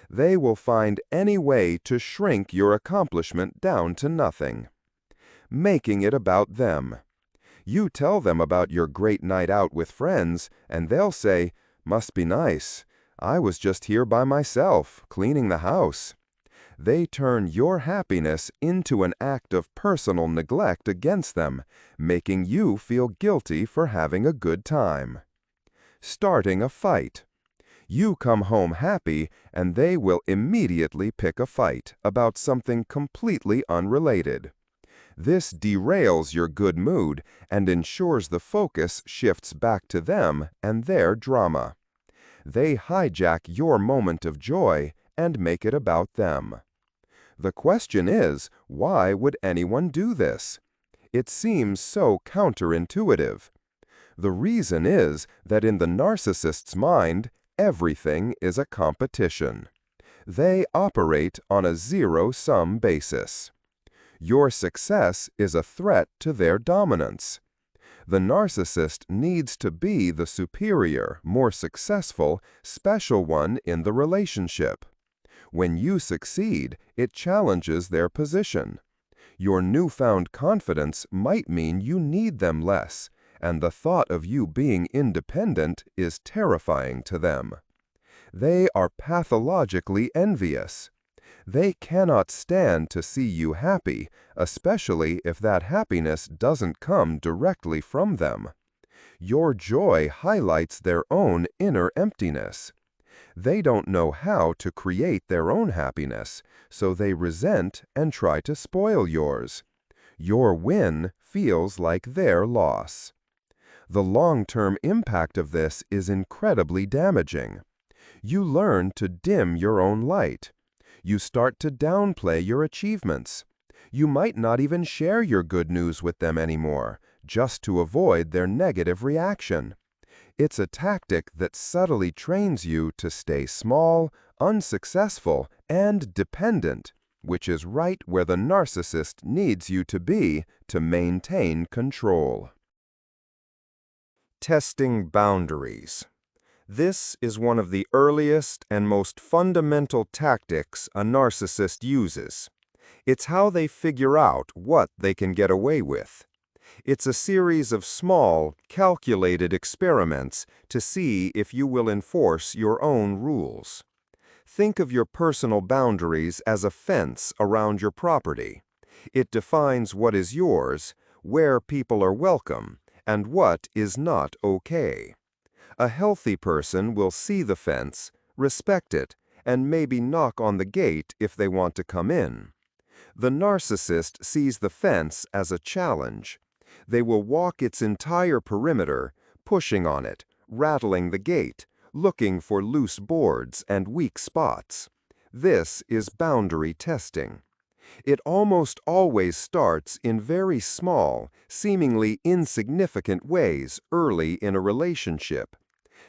[SPEAKER 1] They will find any way to shrink your accomplishment down to nothing. Making it about them.
[SPEAKER 2] You tell them about your great night out with friends, and they'll say, "Must be nice. I was just here by myself, cleaning the house." They turn your happiness into an act of personal neglect against them, making you feel guilty for having a good time. Starting a fight. You come home happy, and they will immediately pick a fight about something completely unrelated. This derails your good mood and ensures the focus shifts back to them and their drama. They hijack your moment of joy and make it about them. The question is, why would anyone do this? It seems so counterintuitive. The reason is that in the narcissist's mind, everything is a competition. They operate on a zero-sum basis. Your success is a threat to their dominance. The narcissist needs to be the superior, more successful, special one in the relationship. When you succeed, it challenges their position. Your newfound confidence might mean you need them less, and the thought of you being independent is terrifying to them. They are pathologically envious. They cannot stand to see you happy, especially if that happiness doesn't come directly from them. Your joy highlights their own inner emptiness. They don't know how to create their own happiness, so they resent and try to spoil yours. Your win feels like their loss. The long-term impact of this is incredibly damaging. You learn to dim your own light. You start to downplay your achievements. You might not even share your good news with them anymore, just to avoid their negative reaction. It's a tactic that subtly trains you to stay small, unsuccessful, and dependent, which is right where the narcissist needs you to be to maintain control. Testing boundaries. This is one of the earliest and most fundamental tactics a narcissist uses. It's how they figure out what they can get away with. It's a series of small, calculated experiments to see if you will enforce your own rules. Think of your personal boundaries as a fence around your property. It defines what is yours, where people are welcome, and what is not okay. A healthy person will see the fence, respect it, and maybe knock on the gate if they want to come in. The narcissist sees the fence as a challenge. They will walk its entire perimeter, pushing on it, rattling the gate, looking for loose boards and weak spots. This is boundary testing. It almost always starts in very small, seemingly insignificant ways early in a relationship.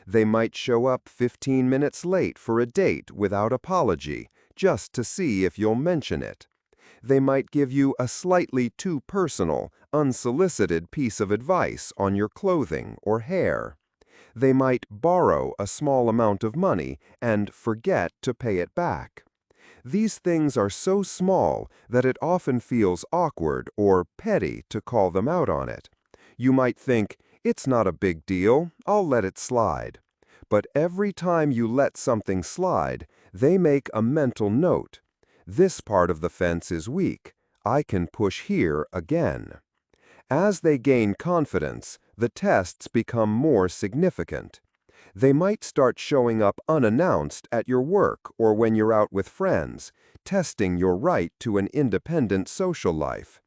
[SPEAKER 2] They might show up 15 minutes late for a date without apology, just to see if you'll mention it. They might give you a slightly too personal, unsolicited piece of advice on your clothing or hair. They might borrow a small amount of money and forget to pay it back. These things are so small that it often feels awkward or petty to call them out on it. You might think, "It's not a big deal, I'll let it slide." But every time you let something slide, they make a mental note. This part of the fence is weak. I can push here again. As they gain confidence, the tests become more significant. They might start showing up unannounced at your work or when you're out with friends, testing your right to an independent social life.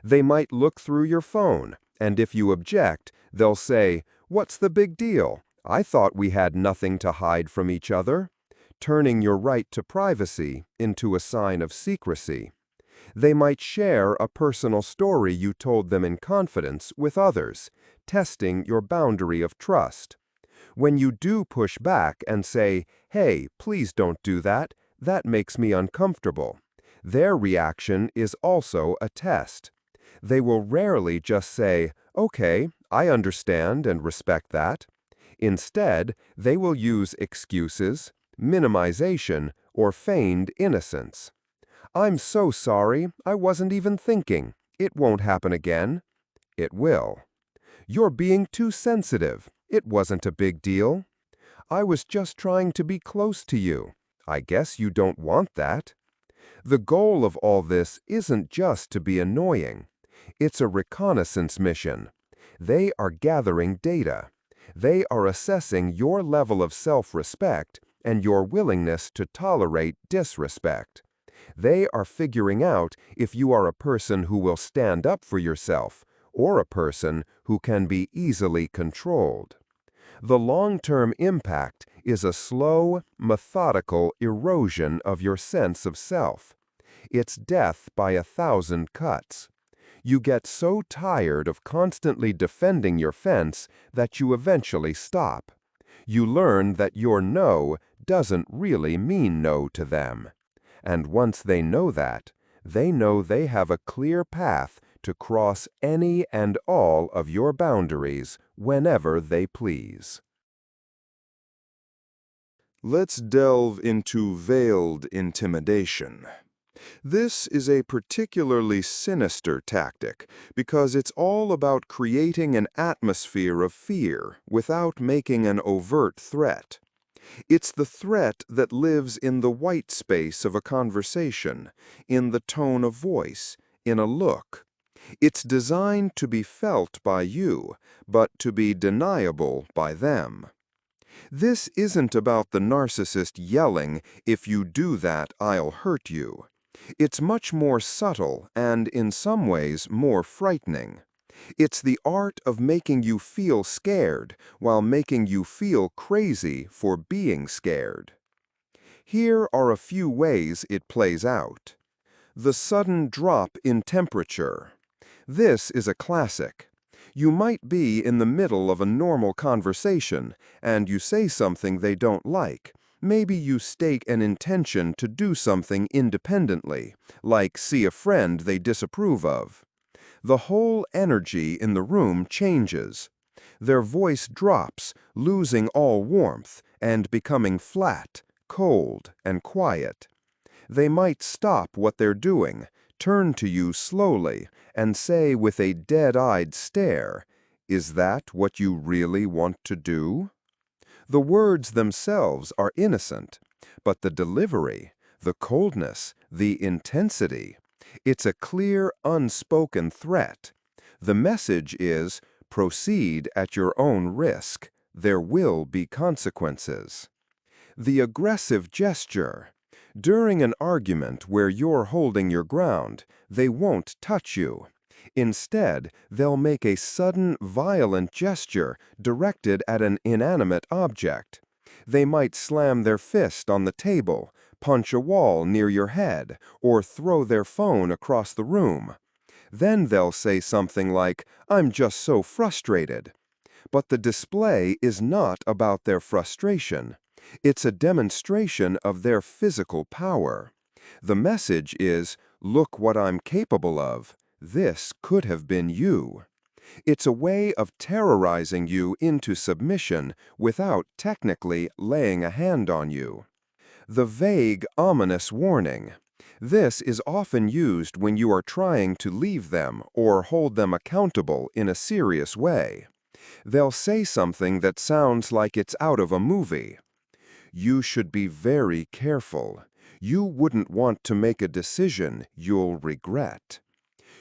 [SPEAKER 2] They might look through your phone, and if you object, they'll say, "What's the big deal? I thought we had nothing to hide from each other," turning your right to privacy into a sign of secrecy. They might share a personal story you told them in confidence with others, testing your boundary of trust. When you do push back and say, "Hey, please don't do that, that makes me uncomfortable," their reaction is also a test. They will rarely just say, "Okay, I understand and respect that." Instead, they will use excuses, minimization, or feigned innocence. "I'm so sorry, I wasn't even thinking. It won't happen again." It will. "You're being too sensitive. It wasn't a big deal. I was just trying to be close to you. I guess you don't want that." The goal of all this isn't just to be annoying. It's a reconnaissance mission. They are gathering data. They are assessing your level of self-respect and your willingness to tolerate disrespect. They are figuring out if you are a person who will stand up for yourself or a person who can be easily controlled. The long-term impact is a slow, methodical erosion of your sense of self. It's death by 1,000 cuts. You get so tired of constantly defending your fence that you eventually stop. You learn that your no doesn't really mean no to them. And once they know that, they know they have a clear path to cross any and all of your boundaries whenever they please.
[SPEAKER 1] Let's delve into veiled intimidation. This is a particularly sinister tactic because it's all about creating an atmosphere of fear without making an overt threat. It's the threat that lives in the white space of a conversation, in the tone of voice, in a look. It's designed to be felt by you, but to be deniable by them. This isn't about the narcissist yelling, "If you do that, I'll hurt you." It's much more subtle and, in some ways, more frightening. It's the art of making you feel scared while making you feel crazy for being scared. Here are a few ways it plays out. The sudden drop in temperature. This is a classic. You might be in the middle of a normal conversation, and you say something they don't like. Maybe you state an intention to do something independently, like see a friend they disapprove of. The whole energy in the room changes. Their voice drops, losing all warmth, and becoming flat, cold, and quiet. They might stop what they're doing, turn to you slowly, and say with a dead-eyed stare, "Is that what you really want to do?" The words themselves are innocent, but the delivery, the coldness, the intensity, it's a clear, unspoken threat. The message is, proceed at your own risk. There will be consequences. The aggressive gesture. During an argument where you're holding your ground, they won't touch you. Instead, they'll make a sudden, violent gesture directed at an inanimate object. They might slam their fist on the table, punch a wall near your head, or throw their phone across the room. Then they'll say something like, "I'm just so frustrated." But the display is not about their frustration. It's a demonstration of their physical power. The message is, "Look what I'm capable of. This could have been you." It's a way of terrorizing you into submission without technically laying a hand on you. The vague, ominous warning. This is often used when you are trying to leave them or hold them accountable in a serious way. They'll say something that sounds like it's out of a movie. "You should be very careful. You wouldn't want to make a decision you'll regret.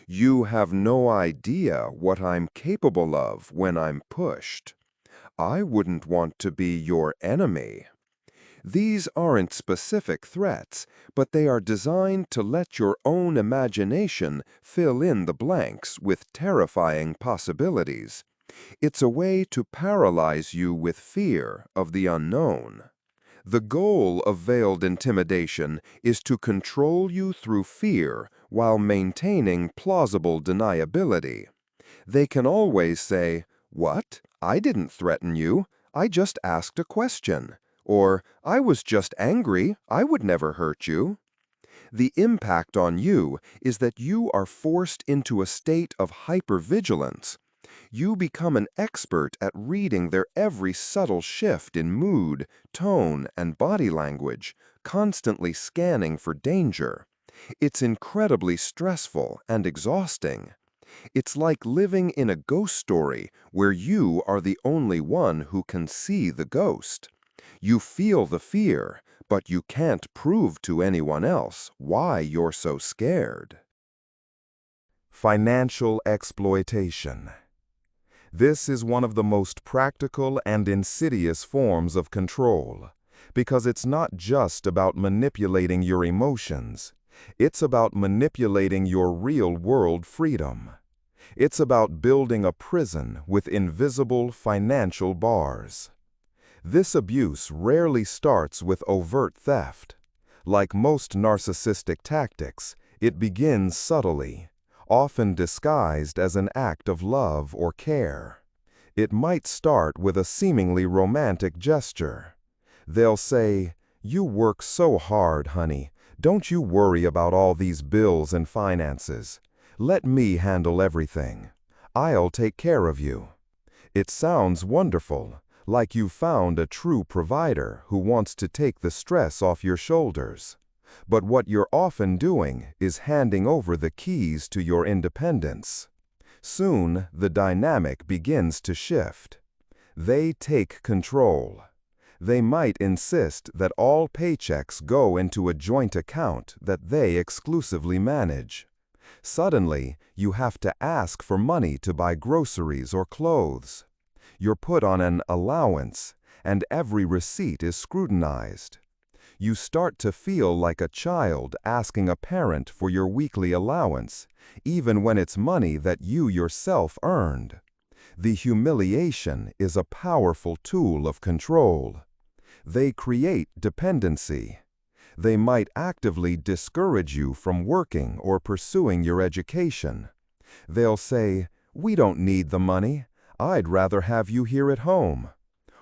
[SPEAKER 1] You have no idea what I'm capable of when I'm pushed. I wouldn't want to be your enemy." These aren't specific threats, but they are designed to let your own imagination fill in the blanks with terrifying possibilities. It's a way to paralyze you with fear of the unknown. The goal of veiled intimidation is to control you through fear while maintaining plausible deniability. They can always say, "What? I didn't threaten you. I just asked a question." Or, "I was just angry. I would never hurt you." The impact on you is that you are forced into a state of hypervigilance. You become an expert at reading their every subtle shift in mood, tone, and body language, constantly scanning for danger. It's incredibly stressful and exhausting.
[SPEAKER 2] It's like living in a ghost story where you are the only one who can see the ghost. You feel the fear, but you can't prove to anyone else why you're so scared. Financial exploitation. This is one of the most practical and insidious forms of control, because it's not just about manipulating your emotions. It's about manipulating your real-world freedom. It's about building a prison with invisible financial bars. This abuse rarely starts with overt theft. Like most narcissistic tactics, it begins subtly, often disguised as an act of love or care. It might start with a seemingly romantic gesture. They'll say, "You work so hard, honey. Don't you worry about all these bills and finances. Let me handle everything. I'll take care of you." It sounds wonderful, like you found a true provider who wants to take the stress off your shoulders. But what you're often doing is handing over the keys to your independence. Soon, the dynamic begins to shift. They take control. They might insist that all paychecks go into a joint account that they exclusively manage. Suddenly, you have to ask for money to buy groceries or clothes. You're put on an allowance, and every receipt is scrutinized. You start to feel like a child asking a parent for your weekly allowance, even when it's money that you yourself earned. The humiliation is a powerful tool of control. They create dependency. They might actively discourage you from working or pursuing your education. They'll say, "We don't need the money. I'd rather have you here at home."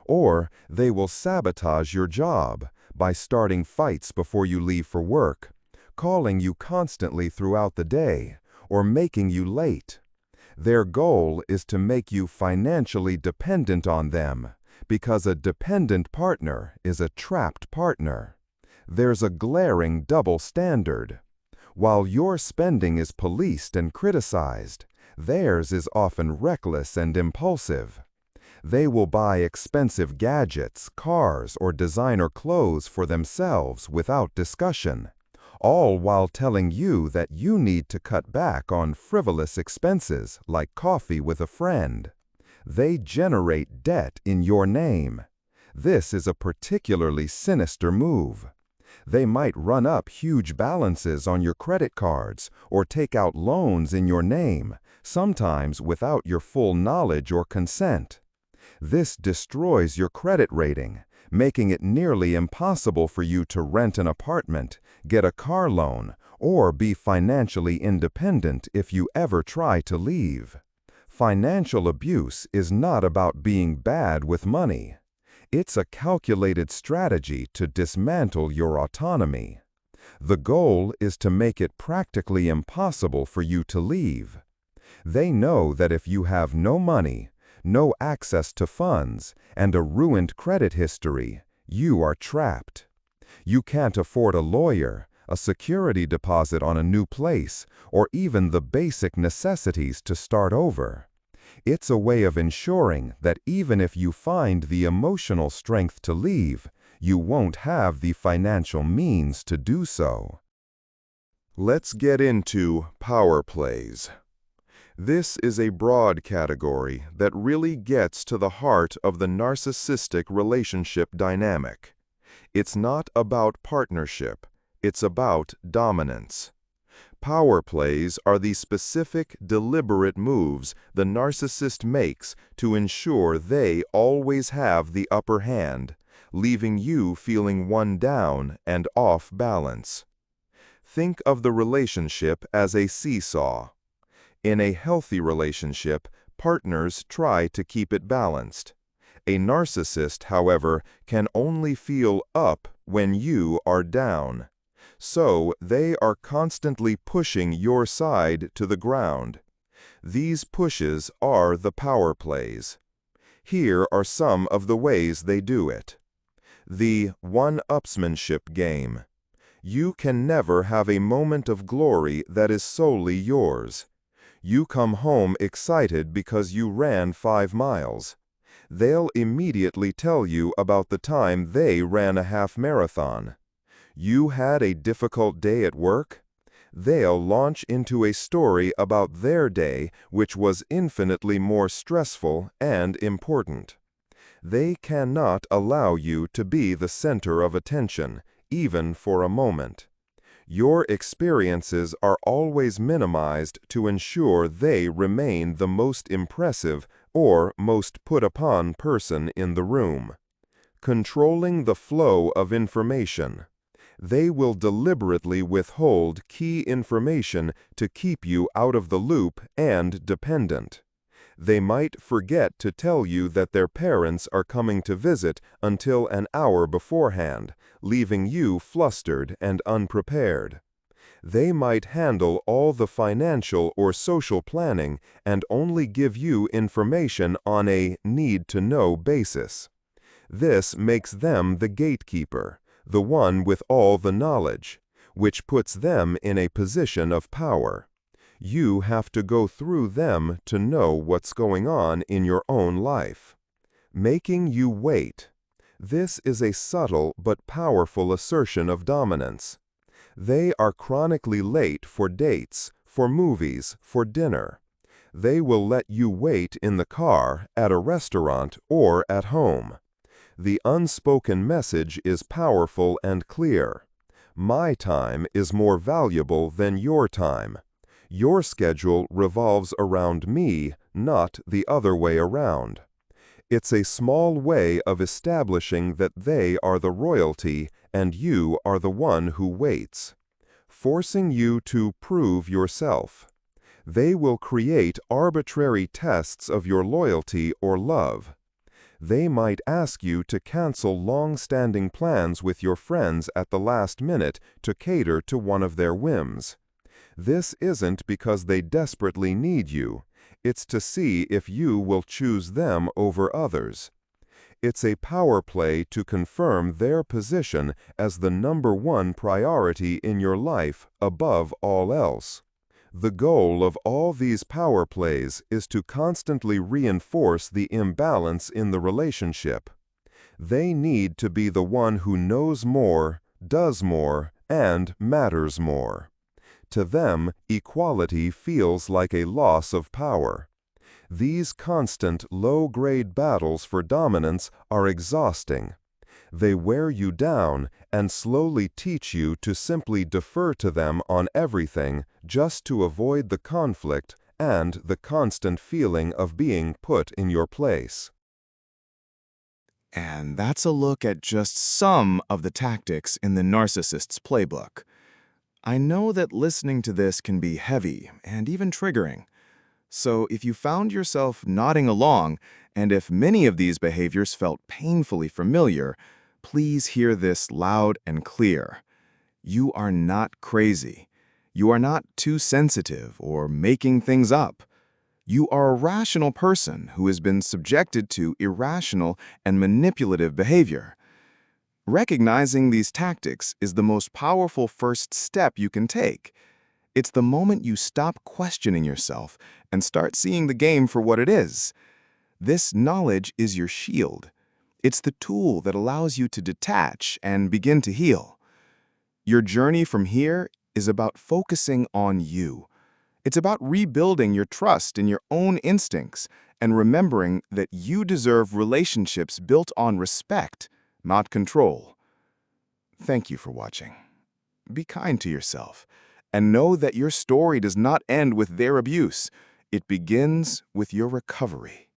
[SPEAKER 2] Or they will sabotage your job by starting fights before you leave for work, calling you constantly throughout the day, or making you late. Their goal is to make you financially dependent on them, because a dependent partner is a trapped partner. There's a glaring double standard. While your spending is policed and criticized, theirs is often reckless and impulsive. They will buy expensive gadgets, cars, or designer clothes for themselves without discussion, all while telling you that you need to cut back on frivolous expenses like coffee with a friend. They generate debt in your name. This is a particularly sinister move. They might run up huge balances on your credit cards or take out loans in your name, sometimes without your full knowledge or consent. This destroys your credit rating, making it nearly impossible for you to rent an apartment, get a car loan, or be financially independent if you ever try to leave. Financial abuse is not about being bad with money. It's a calculated strategy to dismantle your autonomy. The goal is to make it practically impossible for you to leave. They know that if you have no money, no access to funds, and a ruined credit history, you are trapped. You can't afford a lawyer, a security deposit on a new place, or even the basic necessities to start over. It's a way of ensuring that even if you find the emotional strength to leave, you won't have the financial means to do so.
[SPEAKER 1] Let's get into power plays. This is a broad category that really gets to the heart of the narcissistic relationship dynamic. It's not about partnership, it's about dominance. Power plays are the specific, deliberate moves the narcissist makes to ensure they always have the upper hand, leaving you feeling one down and off balance. Think of the relationship as a seesaw. In a healthy relationship, partners try to keep it balanced. A narcissist, however, can only feel up when you are down. So they are constantly pushing your side to the ground. These pushes are the power plays. Here are some of the ways they do it. The one-upsmanship game. You can never have a moment of glory that is solely yours.
[SPEAKER 2] You come home excited because you ran 5 miles. They'll immediately tell you about the time they ran a half marathon. You had a difficult day at work? They'll launch into a story about their day which was infinitely more stressful and important. They cannot allow you to be the center of attention, even for a moment. Your experiences are always minimized to ensure they remain the most impressive or most put-upon person in the room. Controlling the flow of information. They will deliberately withhold key information to keep you out of the loop and dependent. They might forget to tell you that their parents are coming to visit until an hour beforehand, leaving you flustered and unprepared. They might handle all the financial or social planning and only give you information on a need-to-know basis. This makes them the gatekeeper, the one with all the knowledge, which puts them in a position of power. You have to go through them to know what's going on in your own life. Making you wait. This is a subtle but powerful assertion of dominance. They are chronically late for dates, for movies, for dinner. They will let you wait in the car, at a restaurant, or at home. The unspoken message is powerful and clear. My time is more valuable than your time. Your schedule revolves around me, not the other way around. It's a small way of establishing that they are the royalty and you are the one who waits. Forcing you to prove yourself. They will create arbitrary tests of your loyalty or love. They might ask you to cancel long-standing plans with your friends at the last minute to cater to one of their whims. This isn't because they desperately need you. It's to see if you will choose them over others. It's a power play to confirm their position as the #1 priority in your life above all else. The goal of all these power plays is to constantly reinforce the imbalance in the relationship. They need to be the one who knows more, does more, and matters more. To them, equality feels like a loss of power. These constant, low-grade battles for dominance are exhausting. They wear you down and slowly teach you to simply defer to them on everything just to avoid the conflict and the constant feeling of being put in your place.
[SPEAKER 3] And that's a look at just some of the tactics in the narcissist's playbook. I know that listening to this can be heavy and even triggering. So if you found yourself nodding along, and if many of these behaviors felt painfully familiar, please hear this loud and clear. You are not crazy. You are not too sensitive or making things up. You are a rational person who has been subjected to irrational and manipulative behavior. Recognizing these tactics is the most powerful first step you can take. It's the moment you stop questioning yourself and start seeing the game for what it is. This knowledge is your shield. It's the tool that allows you to detach and begin to heal. Your journey from here is about focusing on you. It's about rebuilding your trust in your own instincts and remembering that you deserve relationships built on respect, not control. Thank you for watching. Be kind to yourself, and know that your story does not end with their abuse. It begins with your recovery.